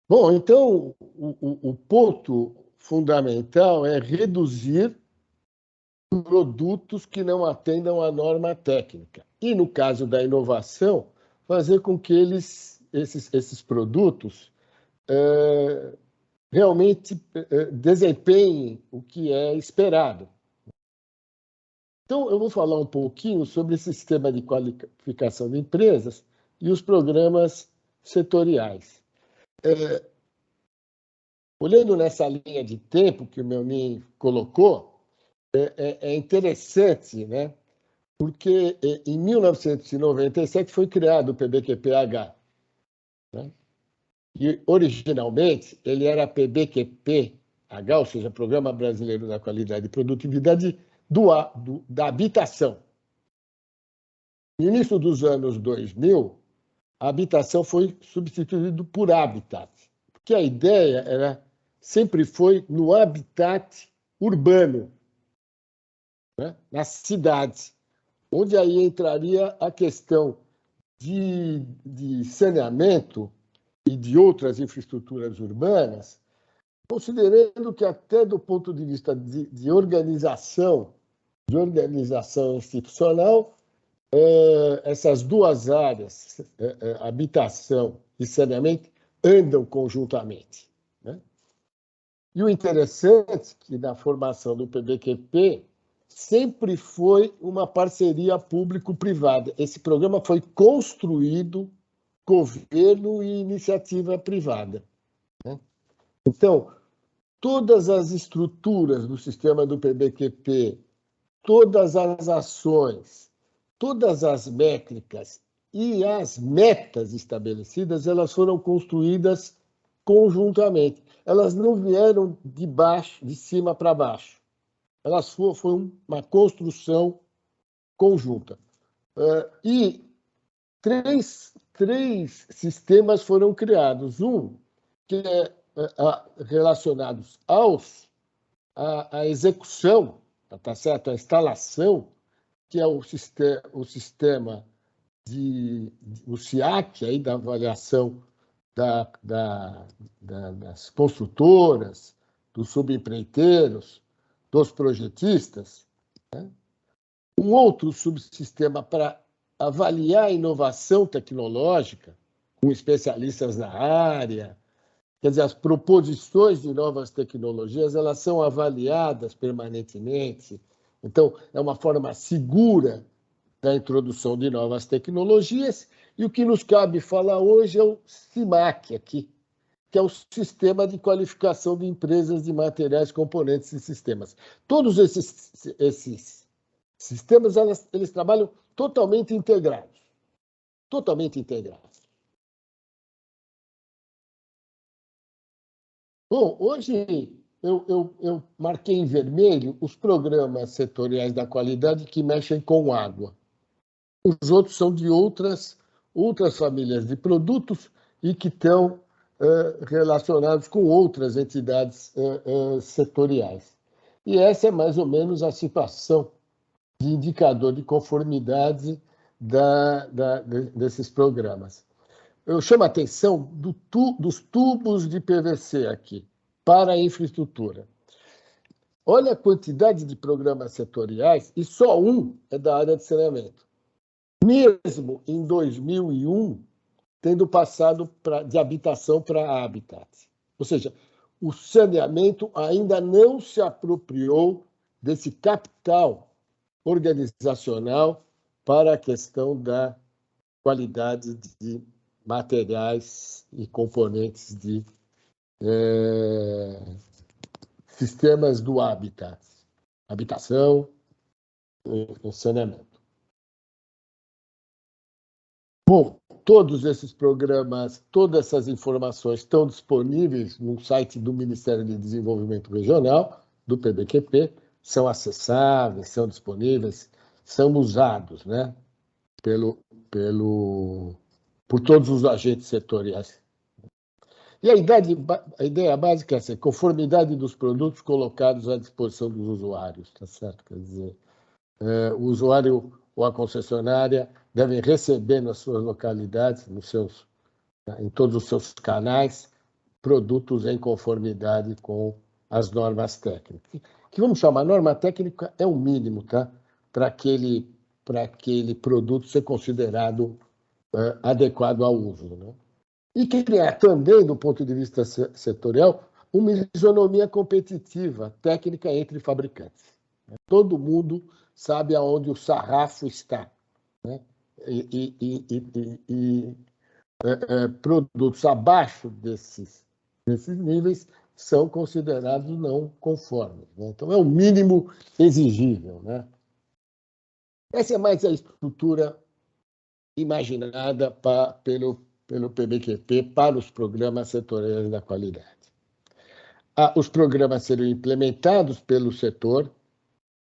Bom, então, o ponto fundamental é reduzir produtos que não atendam à norma técnica. E, no caso da inovação, fazer com que esses produtos realmente desempenhem o que é esperado. Então, eu vou falar um pouquinho sobre esse sistema de qualificação de empresas e os programas setoriais. Olhando nessa linha de tempo que o Melnin colocou, é interessante, né? Porque em 1997 foi criado o PBQP-H, né? E originalmente ele era PBQP-H, ou seja, Programa Brasileiro da Qualidade e Produtividade da Habitação. No início dos anos 2000, a habitação foi substituída por habitat, porque a ideia sempre foi no habitat urbano, né? Nas cidades, onde aí entraria a questão de saneamento e de outras infraestruturas urbanas, considerando que até do ponto de vista de organização institucional, essas duas áreas, habitação e saneamento, andam conjuntamente, né? E o interessante é que na formação do PBQP sempre foi uma parceria público-privada. Esse programa foi construído governo e iniciativa privada, né? Então, todas as estruturas do sistema do PBQP, todas as ações, todas as métricas e as metas estabelecidas, elas foram construídas conjuntamente. Elas não vieram de baixo, de cima para baixo. Elas foram uma construção conjunta. E três sistemas foram criados. Um que é relacionados à execução, tá certo? A instalação, que é o sistema o SIAC, aí, da avaliação das construtoras, dos subempreiteiros, dos projetistas, né? Um outro subsistema para avaliar a inovação tecnológica, com especialistas na área. Quer dizer, as proposições de novas tecnologias, elas são avaliadas permanentemente. Então, é uma forma segura da introdução de novas tecnologias. E o que nos cabe falar hoje é o SIMAC aqui, que é o Sistema de Qualificação de Empresas de Materiais, Componentes e Sistemas. Todos esses sistemas, eles trabalham totalmente integrados. Totalmente integrados. Bom, hoje eu marquei em vermelho os programas setoriais da qualidade que mexem com água. Os outros são de outras famílias de produtos e que estão relacionados com outras entidades setoriais. E essa é mais ou menos a situação de indicador de conformidade desses programas. Eu chamo a atenção dos tubos de PVC aqui, para a infraestrutura. Olha a quantidade de programas setoriais, e só um é da área de saneamento. Mesmo em 2001, tendo passado de habitação para habitat. Ou seja, o saneamento ainda não se apropriou desse capital organizacional para a questão da qualidade de materiais e componentes de sistemas do habitat, habitação e saneamento. Bom, todos esses programas, todas essas informações estão disponíveis no site do Ministério de Desenvolvimento Regional, do PBQP, são acessáveis, são disponíveis, são usados, né, por todos os agentes setoriais. E a ideia básica é essa, conformidade dos produtos colocados à disposição dos usuários, tá certo? Quer dizer, o usuário ou a concessionária devem receber nas suas localidades, em todos os seus canais, produtos em conformidade com as normas técnicas. Que vamos chamar, norma técnica é o mínimo, tá? Para aquele produto ser considerado adequado ao uso, né? E criar também, do ponto de vista setorial, uma isonomia competitiva técnica entre fabricantes. Todo mundo sabe aonde o sarrafo está, né? Produtos abaixo desses níveis são considerados não conformes, né? Então, é o mínimo exigível, né? Essa é mais a estrutura imaginada pelo PBQP para os programas setoriais da qualidade. Os programas seriam implementados pelo setor,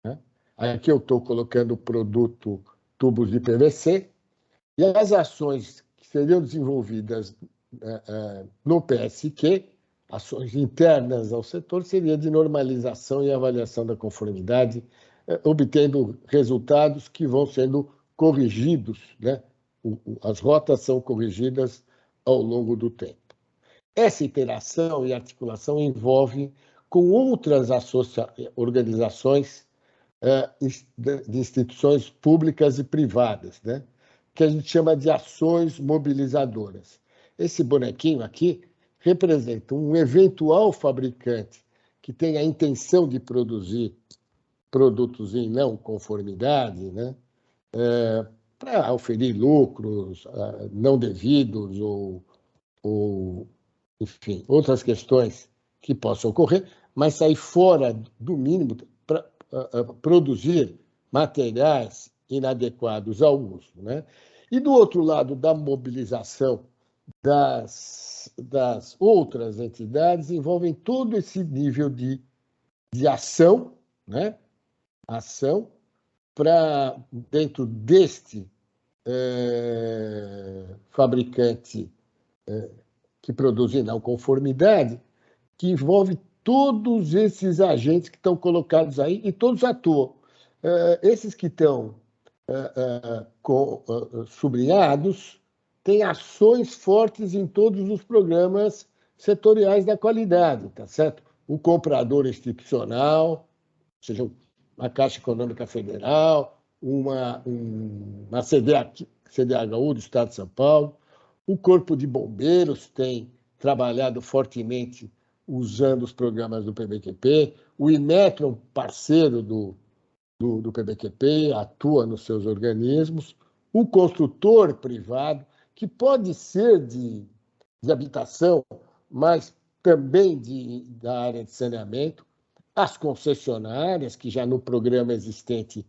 né? Aqui eu estou colocando o produto tubos de PVC, e as ações que seriam desenvolvidas no PSQ, ações internas ao setor, seria de normalização e avaliação da conformidade, obtendo resultados que vão sendo corrigidos, né? As rotas são corrigidas ao longo do tempo. Essa interação e articulação envolve com outras organizações de instituições públicas e privadas, né? Que a gente chama de ações mobilizadoras. Esse bonequinho aqui representa um eventual fabricante que tem a intenção de produzir produtos em não conformidade, né? Para oferir lucros não devidos ou, enfim, outras questões que possam ocorrer, mas sair fora do mínimo para produzir materiais inadequados ao uso, né? E, do outro lado, da mobilização das outras entidades, envolvem todo esse nível de ação, né? Ação para, dentro deste fabricante que produz em não conformidade, que envolve todos esses agentes que estão colocados aí, e todos atuam. Esses que estão sublinhados têm ações fortes em todos os programas setoriais da qualidade, tá certo? O comprador institucional, ou seja, a Caixa Econômica Federal, uma CDHU do Estado de São Paulo, o Corpo de Bombeiros tem trabalhado fortemente usando os programas do PBQP, o Inmetro é um parceiro do PBQP, atua nos seus organismos, o construtor privado, que pode ser de habitação, mas também da área de saneamento, as concessionárias, que já no programa existente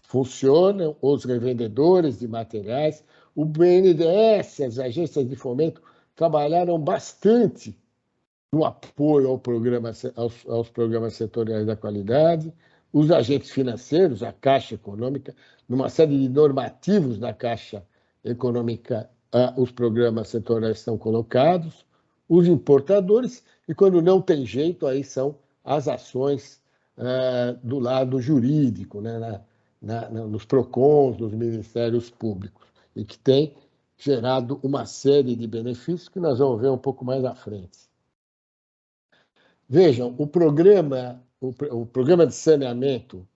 funcionam, os revendedores de materiais, o BNDES, as agências de fomento, trabalharam bastante no apoio aos programas setoriais da qualidade, os agentes financeiros, a Caixa Econômica, numa série de normativos da Caixa Econômica, os programas setoriais estão colocados, os importadores, e quando não tem jeito, aí são as ações do lado jurídico, né, nos PROCONs, nos ministérios públicos, e que tem gerado uma série de benefícios que nós vamos ver um pouco mais à frente. Vejam, o programa de saneamento,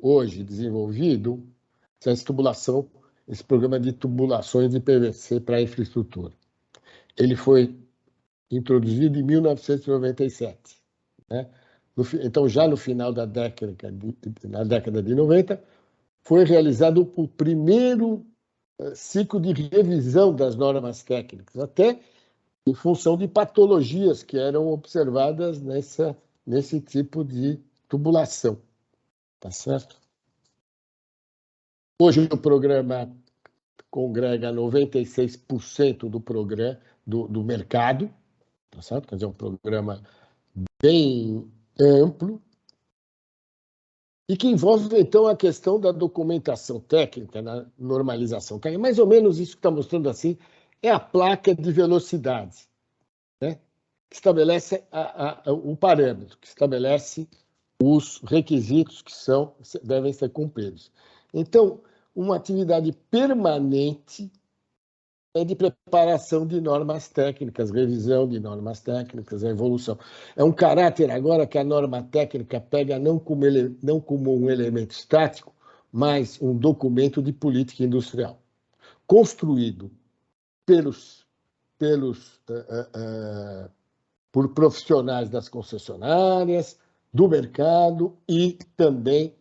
hoje desenvolvido, esse programa de tubulações de PVC para a infraestrutura. Ele foi introduzido em 1997. Né? Então, já no final da na década de 90, foi realizado o primeiro ciclo de revisão das normas técnicas, até em função de patologias que eram observadas nesse tipo de tubulação. Tá certo? Hoje o programa congrega 96% do mercado, tá certo? Quer dizer, é um programa bem amplo e que envolve, então, a questão da documentação técnica, na normalização técnica. Mais ou menos isso que está mostrando assim é a placa de velocidade, né? Que estabelece o parâmetro, que estabelece os requisitos que devem ser cumpridos. Então, uma atividade permanente de preparação de normas técnicas, revisão de normas técnicas, a evolução. É um caráter agora que a norma técnica pega não como um elemento estático, mas um documento de política industrial, construído por profissionais das concessionárias, do mercado e também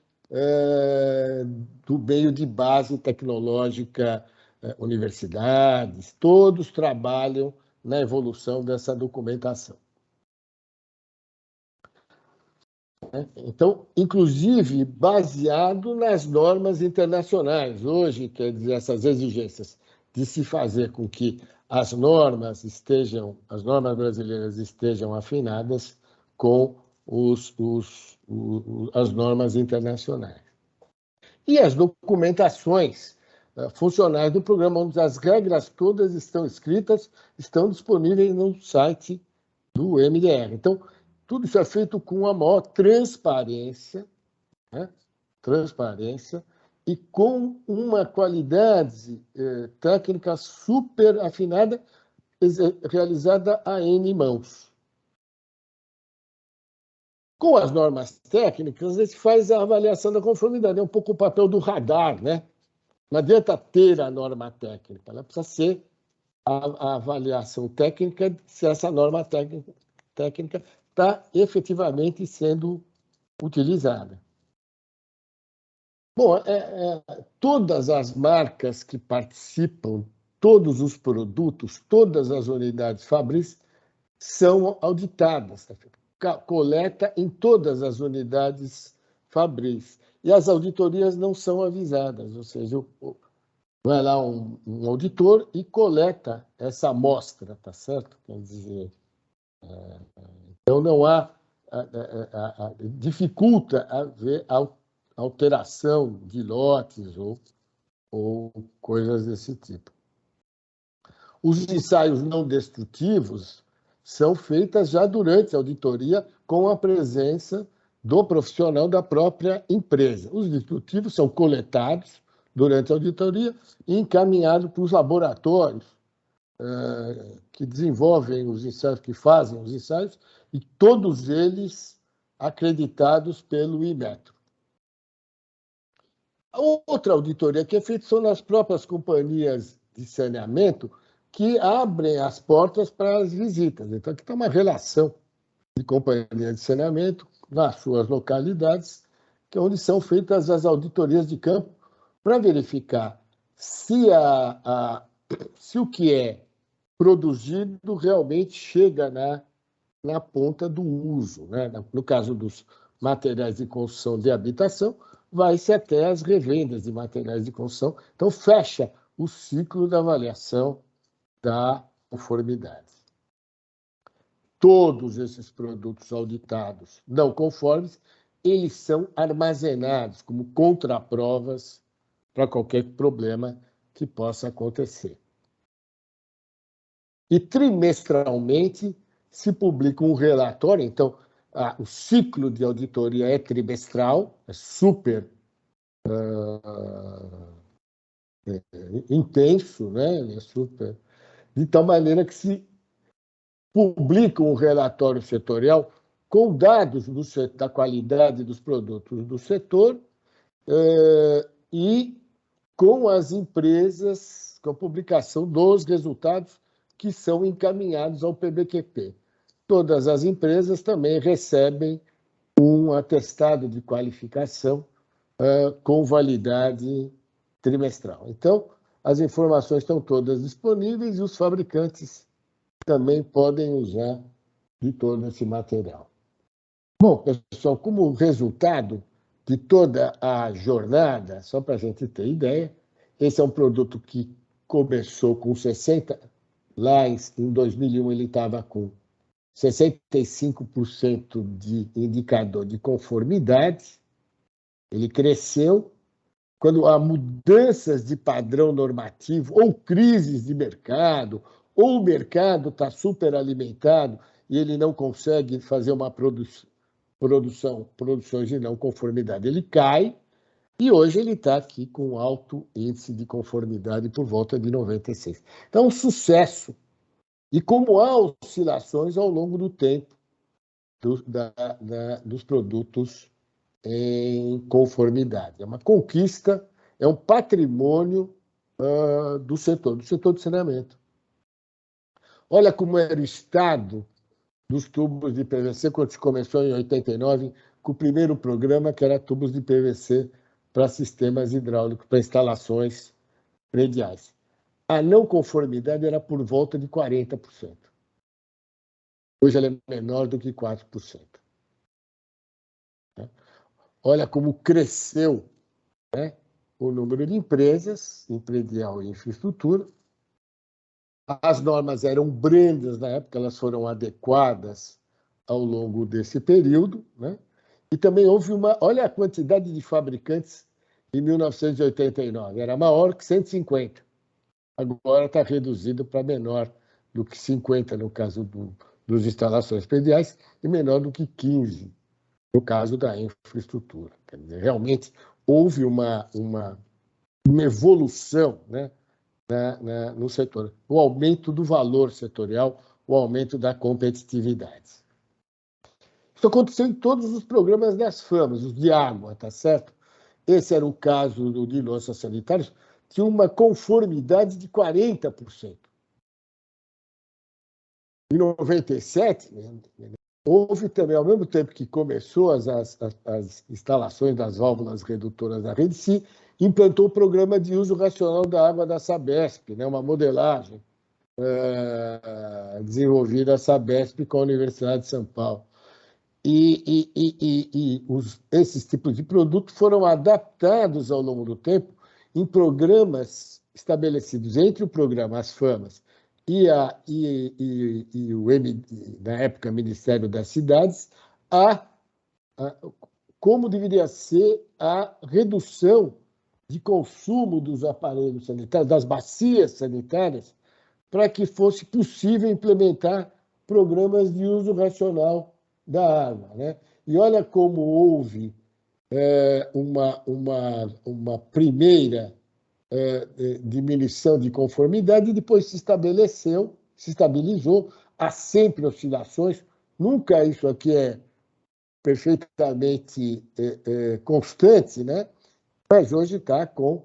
do meio de base tecnológica, universidades, todos trabalham na evolução dessa documentação. Então, inclusive, baseado nas normas internacionais. Hoje, quer dizer, essas exigências de se fazer com que as normas brasileiras estejam afinadas com as normas internacionais. E as documentações funcionais do programa, onde as regras todas estão escritas, estão disponíveis no site do MDR. Então, tudo isso é feito com a maior transparência, né? E com uma qualidade técnica super afinada, realizada a N mãos. Com as normas técnicas, a gente faz a avaliação da conformidade. É um pouco o papel do radar, né? Não adianta ter a norma técnica, ela precisa ser a avaliação técnica, se essa norma técnica está efetivamente sendo utilizada. Bom, todas as marcas que participam, todos os produtos, todas as unidades fabris são auditadas. Coleta em todas as unidades fabris. E as auditorias não são avisadas, ou seja, vai lá um auditor e coleta essa amostra, tá certo? Quer dizer, então não há, dificulta haver alteração de lotes ou coisas desse tipo. Os ensaios não destrutivos são feitos já durante a auditoria com a presença do profissional da própria empresa. Os destrutivos são coletados durante a auditoria e encaminhados para os laboratórios que desenvolvem os ensaios, que fazem os ensaios, e todos eles acreditados pelo Inmetro. A outra auditoria que é feita são nas próprias companhias de saneamento que abrem as portas para as visitas. Então, aqui está uma relação de companhia de saneamento nas suas localidades, que é onde são feitas as auditorias de campo para verificar se o que é produzido realmente chega na ponta do uso, né? No caso dos materiais de construção de habitação, vai-se até as revendas de materiais de construção. Então, fecha o ciclo da avaliação da conformidade. Todos esses produtos auditados não conformes, eles são armazenados como contraprovas para qualquer problema que possa acontecer. E trimestralmente se publica um relatório, então o ciclo de auditoria é trimestral, é super intenso, né? É super, de tal maneira que se publica um relatório setorial com dados da qualidade dos produtos do setor e com as empresas, com a publicação dos resultados que são encaminhados ao PBQP. Todas as empresas também recebem um atestado de qualificação com validade trimestral. Então, as informações estão todas disponíveis e os fabricantes também podem usar de todo esse material. Bom, pessoal, como resultado de toda a jornada, só para a gente ter ideia, esse é um produto que começou com 60, lá em 2001 ele estava com 65% de indicador de conformidade, ele cresceu. Quando há mudanças de padrão normativo ou crises de mercado, ou o mercado está superalimentado e ele não consegue fazer uma produções de não conformidade, ele cai, e hoje ele está aqui com alto índice de conformidade por volta de 96%. Então, um sucesso. E como há oscilações ao longo do tempo dos produtos em conformidade. É uma conquista, é um patrimônio do setor de saneamento. Olha como era o estado dos tubos de PVC quando se começou em 89, com o primeiro programa, que era tubos de PVC para sistemas hidráulicos, para instalações prediais. A não conformidade era por volta de 40%. Hoje ela é menor do que 4%. Olha como cresceu, né, o número de empresas em predial e infraestrutura. As normas eram brandas na época, elas foram adequadas ao longo desse período, né? E também houve olha a quantidade de fabricantes em 1989, era maior que 150. Agora está reduzido para menor do que 50 no caso dos instalações prediais e menor do que 15 no caso da infraestrutura. Quer dizer, realmente houve uma evolução, né, no setor, o aumento do valor setorial, o aumento da competitividade. Isso aconteceu em todos os programas das FAMAs, os de água, tá certo? Esse era o caso de louças sanitárias, tinha uma conformidade de 40%. Em 97, houve também, ao mesmo tempo que começou as instalações das válvulas redutoras da rede, se implantou o programa de uso racional da água da Sabesp, né, uma modelagem desenvolvida a Sabesp com a Universidade de São Paulo. Esses tipos de produtos foram adaptados ao longo do tempo em programas estabelecidos entre o programa As Famas e na época, Ministério das Cidades, como deveria ser a redução de consumo dos aparelhos sanitários, das bacias sanitárias, para que fosse possível implementar programas de uso racional da água, né? E olha como houve uma primeira diminuição de conformidade e depois se estabilizou. Há sempre oscilações, nunca isso aqui é perfeitamente constante, né? Mas hoje está com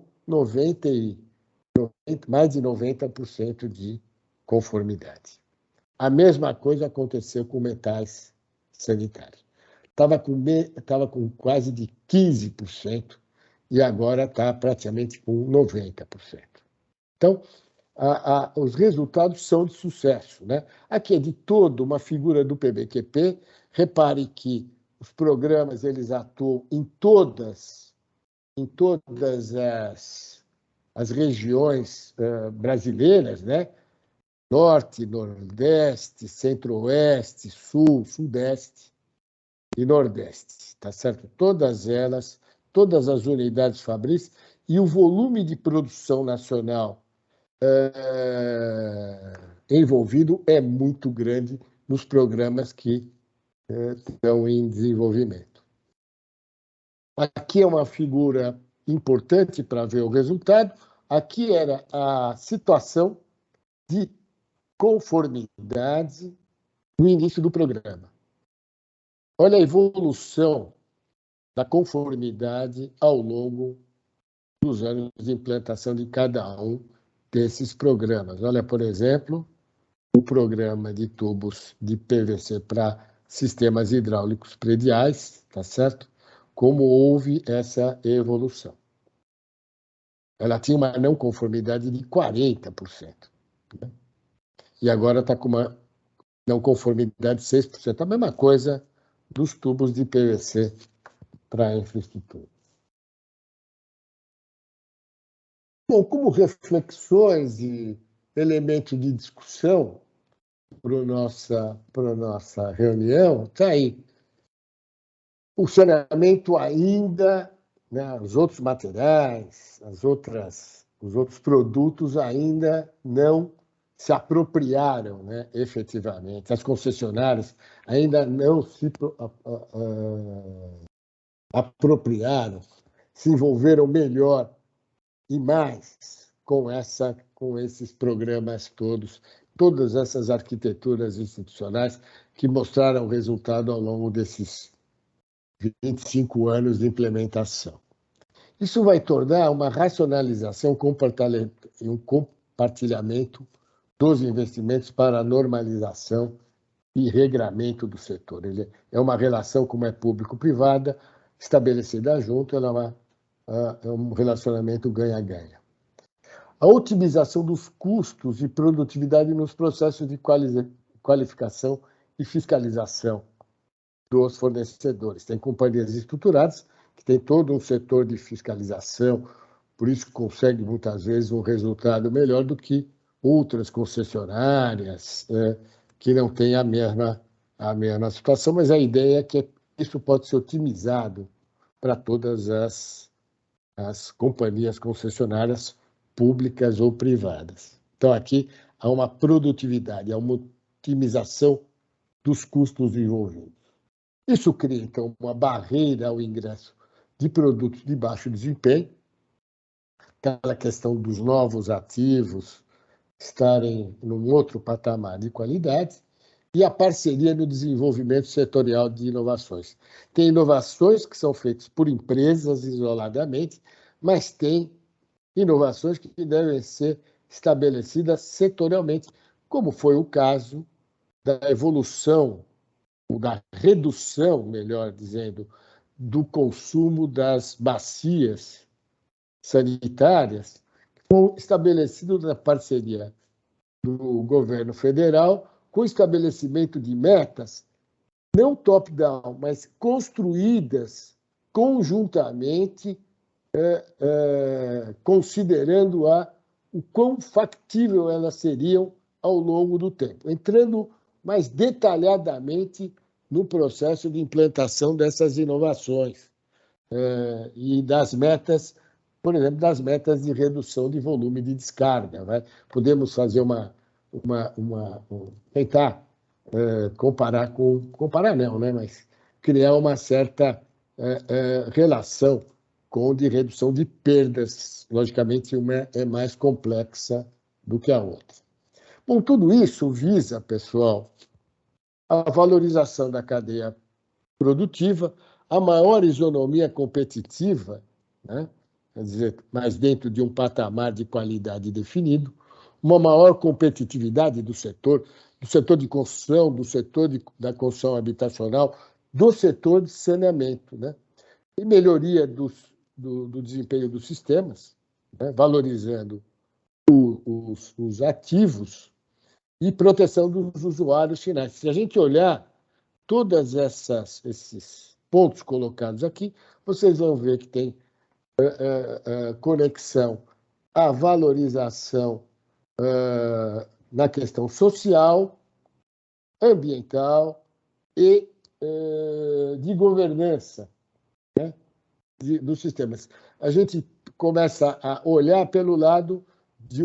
mais de 90% de conformidade. A mesma coisa aconteceu com metais sanitários. Estava com quase de 15% e agora está praticamente com 90%. Então, os resultados são de sucesso, né? Aqui é de todo uma figura do PBQP. Repare que os programas eles atuam em todas as regiões brasileiras, né? Norte, Nordeste, Centro-Oeste, Sul, Sudeste e Nordeste, tá certo? Todas elas, todas as unidades fabris e o volume de produção nacional envolvido é muito grande nos programas que estão em desenvolvimento. Aqui é uma figura importante para ver o resultado. Aqui era a situação de conformidade no início do programa. Olha a evolução da conformidade ao longo dos anos de implantação de cada um desses programas. Olha, por exemplo, o programa de tubos de PVC para sistemas hidráulicos prediais, tá certo? Como houve essa evolução. Ela tinha uma não conformidade de 40%. Né? E agora está com uma não conformidade de 6%. A mesma coisa dos tubos de PVC para a infraestrutura. Bom, como reflexões e elementos de discussão para a nossa reunião, está aí. O saneamento ainda, né, os outros materiais, os outros produtos ainda não se apropriaram, né, efetivamente. As concessionárias ainda não se apropriaram, se envolveram melhor e mais com esses programas todos, todas essas arquiteturas institucionais que mostraram resultado ao longo desses 25 anos de implementação. Isso vai tornar uma racionalização e um compartilhamento dos investimentos para a normalização e regramento do setor. Ele é uma relação, como é público-privada, estabelecida junto, é um relacionamento ganha-ganha. A otimização dos custos e produtividade nos processos de qualificação e fiscalização dos fornecedores. Tem companhias estruturadas que têm todo um setor de fiscalização, por isso consegue muitas vezes um resultado melhor do que outras concessionárias que não têm a mesma situação, mas a ideia é que isso pode ser otimizado para todas as companhias concessionárias públicas ou privadas. Então, aqui há uma produtividade, há uma otimização dos custos envolvidos. Isso cria, então, uma barreira ao ingresso de produtos de baixo desempenho, aquela questão dos novos ativos estarem num outro patamar de qualidade, e a parceria no desenvolvimento setorial de inovações. Tem inovações que são feitas por empresas isoladamente, mas tem inovações que devem ser estabelecidas setorialmente, como foi o caso da evolução, ou da redução, melhor dizendo, do consumo das bacias sanitárias, que foram estabelecidos na parceria do governo federal, com o estabelecimento de metas, não top-down, mas construídas conjuntamente, considerando o quão factível elas seriam ao longo do tempo, entrando mais detalhadamente no processo de implantação dessas inovações e das metas, por exemplo, das metas de redução de volume de descarga. Né? Podemos fazer tentar comparar não, né? Mas criar uma certa relação com de redução de perdas. Logicamente, uma é mais complexa do que a outra. Bom, tudo isso visa, pessoal, a valorização da cadeia produtiva, a maior isonomia competitiva, né? Quer dizer, mas dentro de um patamar de qualidade definido, uma maior competitividade do setor de construção, do setor da construção habitacional, do setor de saneamento, né? E melhoria do desempenho dos sistemas, né? Valorizando os ativos e proteção dos usuários finais. Se a gente olhar todos esses pontos colocados aqui, vocês vão ver que tem conexão à valorização na questão social, ambiental e de governança, né, dos sistemas. A gente começa a olhar pelo lado de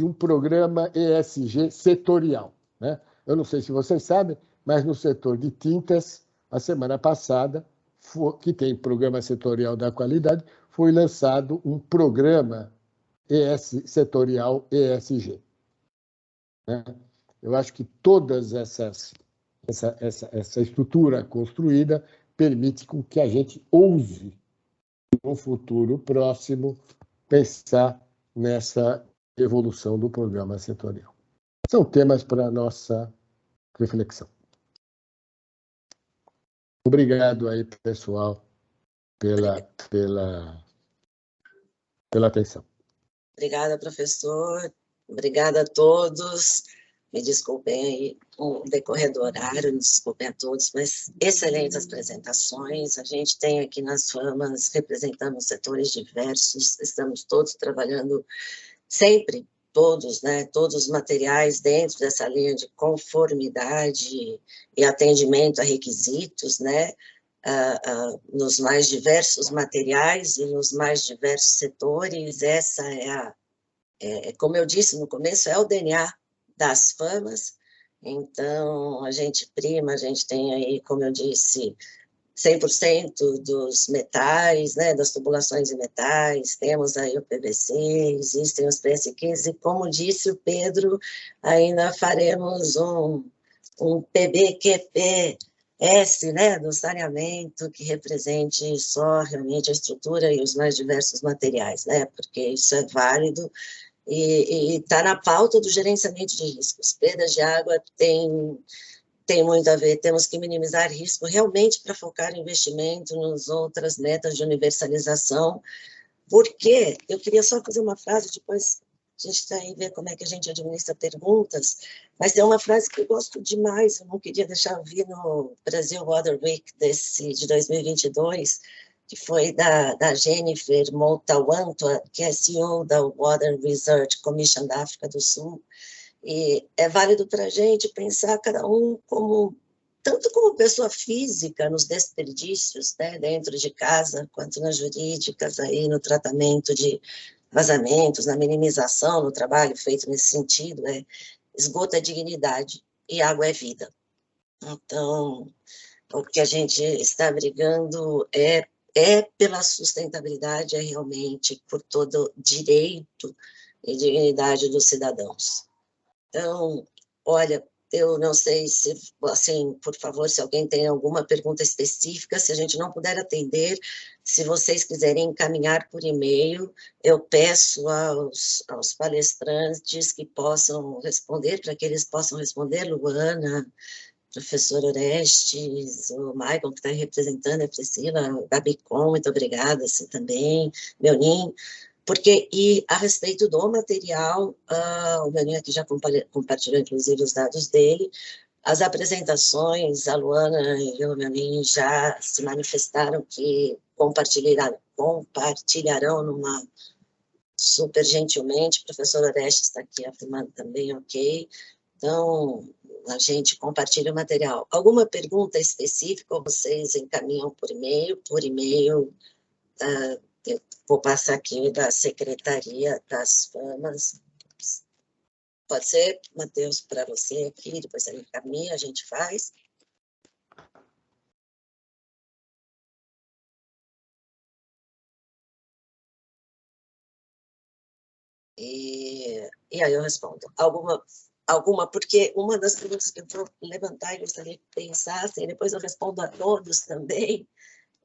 um programa ESG setorial. Né? Eu não sei se vocês sabem, mas no setor de tintas, a semana passada, que tem programa setorial da qualidade, foi lançado um programa setorial ESG. Né? Eu acho que todas essa estrutura construída permite com que a gente ouse, no futuro próximo, pensar nessa evolução do programa setorial. São temas para a nossa reflexão. Obrigado aí, pessoal, pela atenção. Obrigada, professor. Obrigada a todos. Me desculpem aí o decorrer do horário, me desculpem a todos, mas excelentes apresentações. A gente tem aqui nas FAMAS, representamos setores diversos, estamos todos trabalhando sempre, todos, né, todos os materiais dentro dessa linha de conformidade e atendimento a requisitos, né, nos mais diversos materiais e nos mais diversos setores. Essa como eu disse no começo, é o DNA das FAMAS. Então, a gente tem aí, como eu disse, 100% dos metais, né, das tubulações de metais, temos aí o PVC, existem os PS15, e como disse o Pedro, ainda faremos um PBQPS, né, do saneamento, que represente só realmente a estrutura e os mais diversos materiais, né, porque isso é válido e está na pauta do gerenciamento de riscos. Perdas de água tem muito a ver, temos que minimizar risco realmente para focar investimento nas outras metas de universalização, porque eu queria só fazer uma frase, depois a gente está aí ver como é que a gente administra perguntas, mas tem uma frase que eu gosto demais, eu não queria deixar vir no Brasil Water Week de 2022, que foi da Jennifer Moutawantua, que é CEO da Water Research Commission da África do Sul. E é válido para a gente pensar cada um tanto como pessoa física, nos desperdícios, né, dentro de casa, quanto nas jurídicas, aí, no tratamento de vazamentos, na minimização, no trabalho feito nesse sentido. Esgoto é dignidade e água é vida. Então, o que a gente está brigando é pela sustentabilidade, é realmente por todo direito e dignidade dos cidadãos. Então, olha, eu não sei se, assim, por favor, se alguém tem alguma pergunta específica, se a gente não puder atender, Se vocês quiserem encaminhar por e-mail, eu peço aos palestrantes que possam responder, para que eles possam responder, Luana, professor Orestes, o Michael, que está representando, a Priscila, o Gabicon, muito obrigada, assim, também, Melnin, porque, e a respeito do material, o Melnin aqui já compartilhou, inclusive, os dados dele, as apresentações, a Luana e o Melnin já se manifestaram que compartilharão super gentilmente, o professor Orestes está aqui afirmando também, ok, então, a gente compartilha o material. Alguma pergunta específica vocês encaminham por e-mail? Por e-mail, eu vou passar aqui da Secretaria das Famas. Pode ser, Matheus, para você aqui, depois ele encaminha, a gente faz. E aí eu respondo. Alguma, porque uma das perguntas que eu vou levantar e gostaria que pensassem, depois eu respondo a todos também,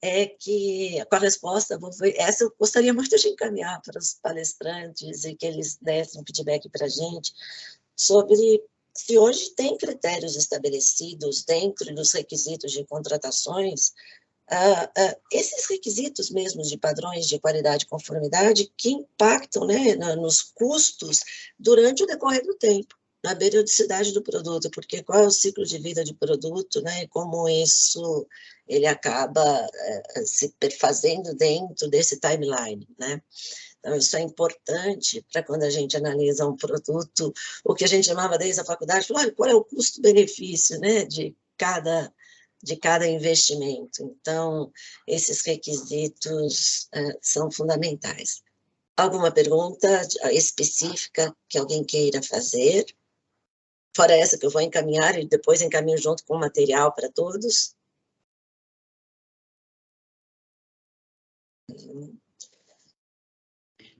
é que com a resposta, essa eu gostaria muito de encaminhar para os palestrantes e que eles dessem um feedback para a gente sobre se hoje tem critérios estabelecidos dentro dos requisitos de contratações, esses requisitos mesmos de padrões de qualidade e conformidade que impactam, né, nos custos durante o decorrer do tempo, na periodicidade do produto, porque qual é o ciclo de vida de produto, né, e como isso ele acaba se perfazendo dentro desse timeline, né? Então, isso é importante para quando a gente analisa um produto, o que a gente chamava desde a faculdade, olha, qual é o custo-benefício, né, de cada investimento. Então, esses requisitos são fundamentais. Alguma pergunta específica que alguém queira fazer? Fora essa que eu vou encaminhar e depois encaminho junto com o material para todos. O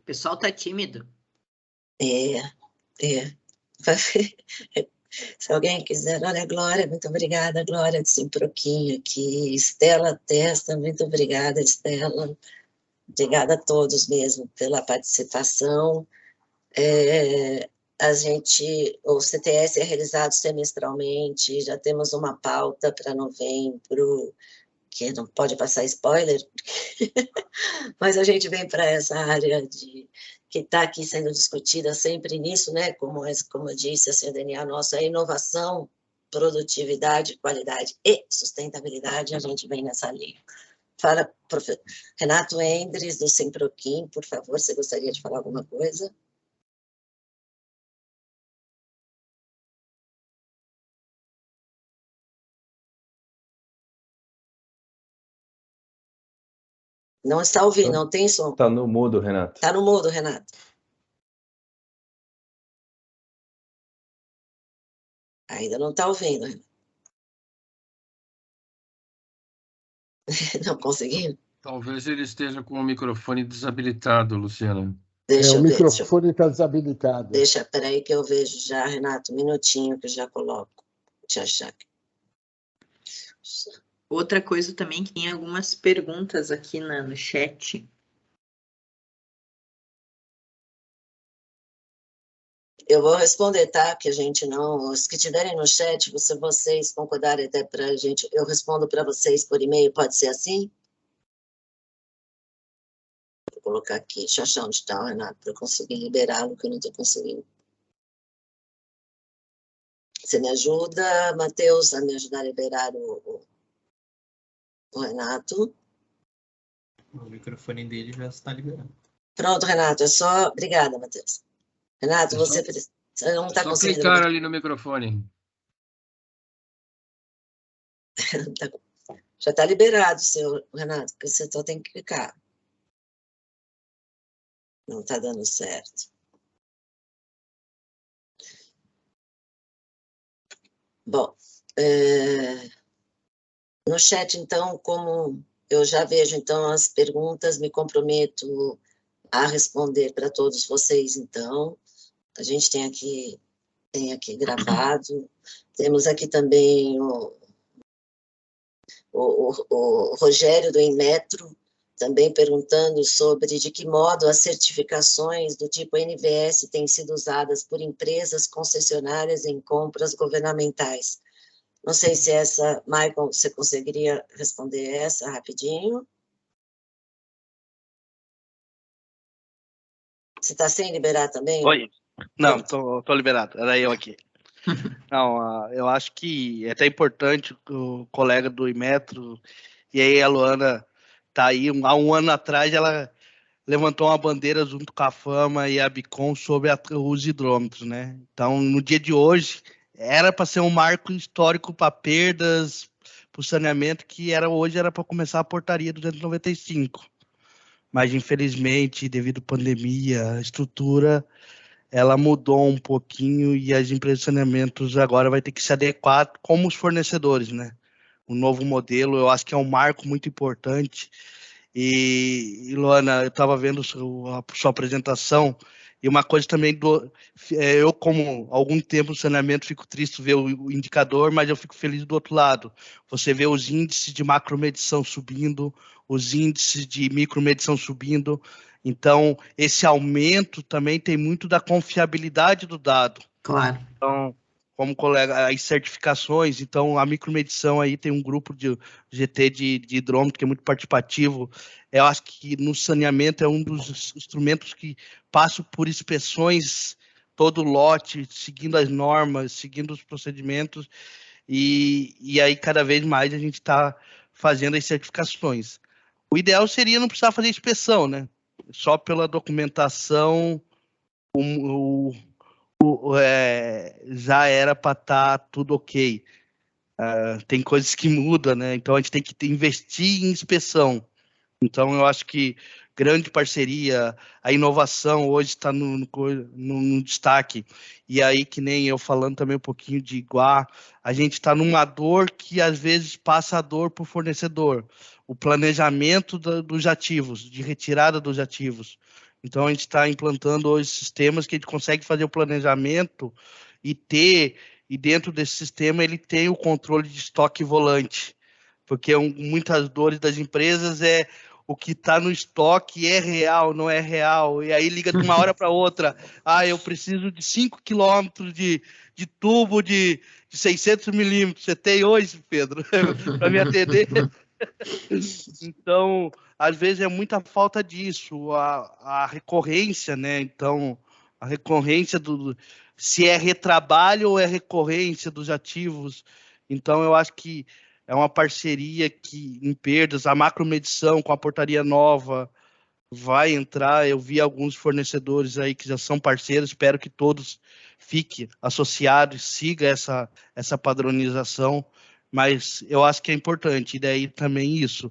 pessoal está tímido. Se alguém quiser, olha, Glória, muito obrigada, Glória, de Simproquinho aqui, Estela Testa, muito obrigada, Estela, obrigada a todos mesmo pela participação. O CTS é realizado semestralmente, já temos uma pauta para novembro, que não pode passar spoiler, mas a gente vem para essa área que está aqui sendo discutida sempre nisso, né? Como eu disse, assim, o DNA nosso é inovação, produtividade, qualidade e sustentabilidade, a gente vem nessa linha. Fala, Renato Endres, do Simproquim, por favor, você gostaria de falar alguma coisa? Não está ouvindo, não tem som. Está no mudo, Renato. Está no mudo, Renato. Ainda não está ouvindo, Renato. Não conseguindo? Talvez ele esteja com o microfone desabilitado, Luciana. Deixa eu o ver. microfone está desabilitado. Peraí que eu vejo já, Renato, um minutinho que eu já coloco. Deixa eu achar aqui. Outra coisa também que tem algumas perguntas aqui no chat. Eu vou responder, tá? Que a gente não... Os que tiverem no chat, se vocês concordarem até para a gente, eu respondo para vocês por e-mail, pode ser assim? Vou colocar aqui, deixa eu achar onde está, Renato, para eu conseguir liberá-lo, que eu não estou conseguindo. Você me ajuda, Matheus, a me ajudar a liberar o Renato? O microfone dele já está liberado. Pronto, Renato, é só... Obrigada, Matheus. Renato, você não está conseguindo... Só clicar ali no microfone. Já está liberado, seu Renato, porque você só tem que clicar. Não está dando certo. Bom, no chat, então, como eu já vejo, então, as perguntas, me comprometo a responder para todos vocês, então. A gente tem aqui gravado. Temos aqui também o Rogério do Inmetro, também perguntando sobre de que modo as certificações do tipo NVS têm sido usadas por empresas concessionárias em compras governamentais. Não sei se essa, Michael, você conseguiria responder essa rapidinho? Você está sem liberar também? Oi. Não, estou liberado. Era eu aqui. Não, eu acho que é até importante o colega do Imetro, e aí a Luana está aí, há um ano atrás ela levantou uma bandeira junto com a Fama e a Bicom sobre os hidrômetros, né? Então, no dia de hoje, era para ser um marco histórico para perdas, para o saneamento, que hoje era para começar a portaria 295. Mas, infelizmente, devido à pandemia, a estrutura ela mudou um pouquinho e as empresas de saneamentos agora vai ter que se adequar como os fornecedores, né? O novo modelo, eu acho que é um marco muito importante. E Luana, eu estava vendo a sua apresentação, e uma coisa também, eu como há algum tempo no saneamento fico triste ver o indicador, mas eu fico feliz do outro lado. Você vê os índices de macromedição subindo, os índices de micromedição subindo, então esse aumento também tem muito da confiabilidade do dado. Claro. Então, como colega, as certificações, então a micromedição aí tem um grupo de GT de hidrômetro que é muito participativo. Eu acho que no saneamento é um dos instrumentos que passa por inspeções, todo lote, seguindo as normas, seguindo os procedimentos, e aí cada vez mais a gente está fazendo as certificações. O ideal seria não precisar fazer inspeção, né? Só pela documentação, já era para estar tudo ok. Tem coisas que mudam, né? Então a gente tem que investir em inspeção. Então eu acho que grande parceria, a inovação hoje está no destaque. E aí, que nem eu falando também um pouquinho de Iguá, a gente está numa dor que às vezes passa a dor para o fornecedor. O planejamento dos ativos, de retirada dos ativos. Então, a gente está implantando hoje sistemas que a gente consegue fazer o planejamento e dentro desse sistema, ele tem o controle de estoque volante. Porque muitas dores das empresas é o que está no estoque é real, não é real. E aí liga de uma hora para outra. Eu preciso de 5 quilômetros de tubo de 600 milímetros. Você tem hoje, Pedro, para me atender? Então, às vezes é muita falta disso, a recorrência, né? Então, a recorrência se é retrabalho ou é recorrência dos ativos. Então, eu acho que é uma parceria que, em perdas, a macromedição com a portaria nova vai entrar. Eu vi alguns fornecedores aí que já são parceiros, espero que todos fiquem associados, siga essa padronização, mas eu acho que é importante. E daí também isso.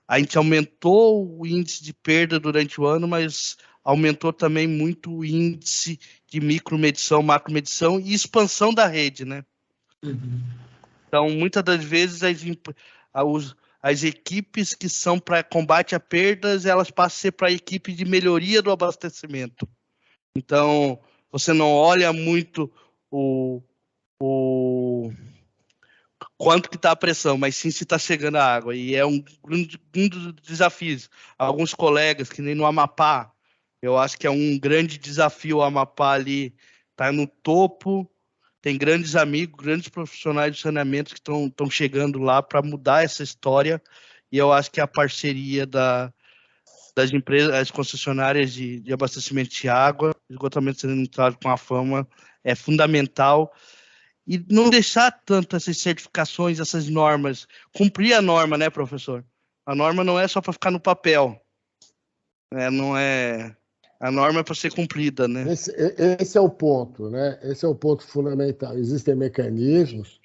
A gente aumentou o índice de perda durante o ano, mas aumentou também muito o índice de micromedição, macromedição e expansão da rede, né? Uhum. Então, muitas das vezes, as equipes que são para combate a perdas, elas passam a ser para a equipe de melhoria do abastecimento. Então, você não olha muito o quanto que está a pressão, mas sim se está chegando a água. E é um dos desafios. Alguns colegas, que nem no Amapá, eu acho que é um grande desafio o Amapá ali, está no topo. Tem grandes amigos, grandes profissionais de saneamento que estão chegando lá para mudar essa história, e eu acho que a parceria das empresas, as concessionárias de abastecimento de água, esgotamento sanitário com a Fama, é fundamental, e não deixar tanto essas certificações, essas normas, cumprir a norma, né, professor? A norma não é só para ficar no papel, não é... A norma é para ser cumprida, né? Esse é o ponto, né? Esse é o ponto fundamental. Existem mecanismos,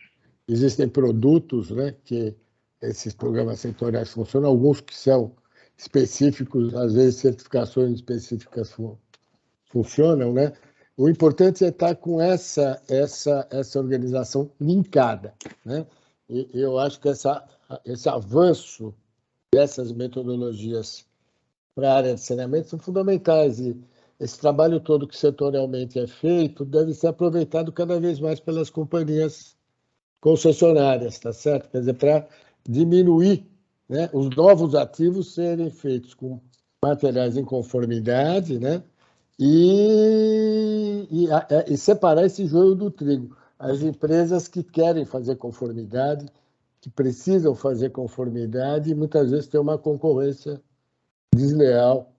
existem produtos, né, que esses programas setoriais funcionam, alguns que são específicos, às vezes certificações específicas funcionam, né? O importante é estar com essa organização linkada, né? E eu acho que esse avanço dessas metodologias para a área de saneamento são fundamentais, e esse trabalho todo que setorialmente é feito deve ser aproveitado cada vez mais pelas companhias concessionárias, tá certo? Quer dizer, para diminuir né, os novos ativos serem feitos com materiais em conformidade, né, e separar esse joio do trigo. As empresas que querem fazer conformidade, que precisam fazer conformidade, muitas vezes têm uma concorrência desleal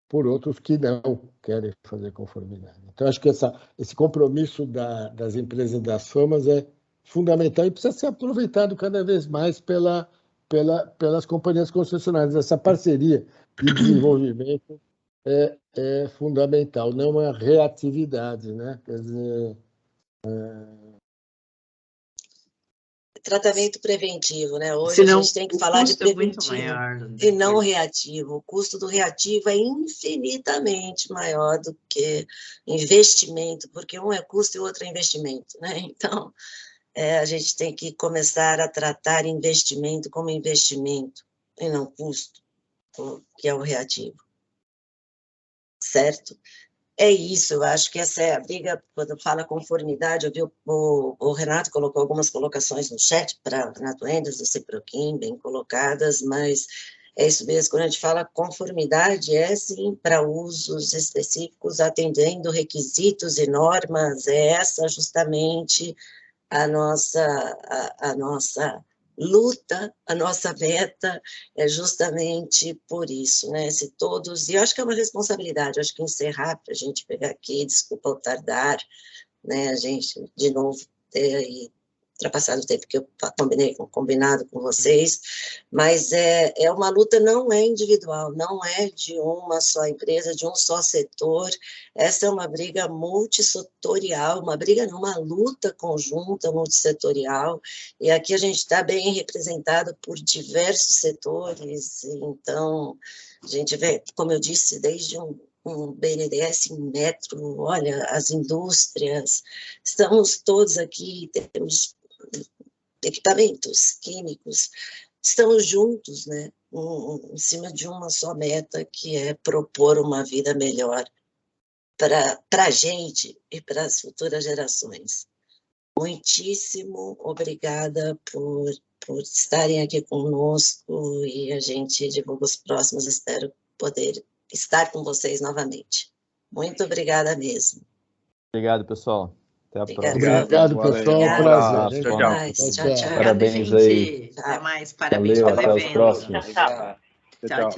por outros que não querem fazer conformidade. Então, acho que esse compromisso das empresas das FAMAS é fundamental e precisa ser aproveitado cada vez mais pelas companhias concessionárias. Essa parceria de desenvolvimento é fundamental, não uma reatividade, né? Quer dizer, tratamento preventivo, né? Hoje Senão, a gente tem que falar de preventivo e não reativo. O custo do reativo é infinitamente maior do que investimento, porque um é custo e o outro é investimento, né? Então, a gente tem que começar a tratar investimento como investimento e não custo, que é o reativo. Certo? É isso, eu acho que essa é a briga, quando fala conformidade, eu vi o Renato colocou algumas colocações no chat para o Renato Enders, do Ciproquim, bem colocadas, mas é isso mesmo, quando a gente fala conformidade, é sim para usos específicos, atendendo requisitos e normas, é essa justamente a nossa luta, a nossa meta é justamente por isso, né? Se todos, e eu acho que é uma responsabilidade, eu acho que encerrar para a gente pegar aqui, desculpa o tardar, né? A gente, de novo, ter aí ultrapassado o tempo que eu combinado com vocês, mas é uma luta, não é individual, não é de uma só empresa, de um só setor, essa é uma briga multissetorial, uma luta conjunta multissetorial, e aqui a gente está bem representado por diversos setores, então a gente vê, como eu disse, desde um BNDES em metro, olha, as indústrias, estamos todos aqui, temos equipamentos químicos, estamos juntos, né, em cima de uma só meta, que é propor uma vida melhor para a gente e para as futuras gerações. Muitíssimo obrigada por estarem aqui conosco e a gente divulga os próximos, espero poder estar com vocês novamente. Muito obrigada mesmo. Obrigado, pessoal. Até a próxima. Obrigado, pessoal. Prazer. Tchau. Tchau. Parabéns aí. Até mais. Parabéns Valeu, pelo até os evento. próximos. Tchau.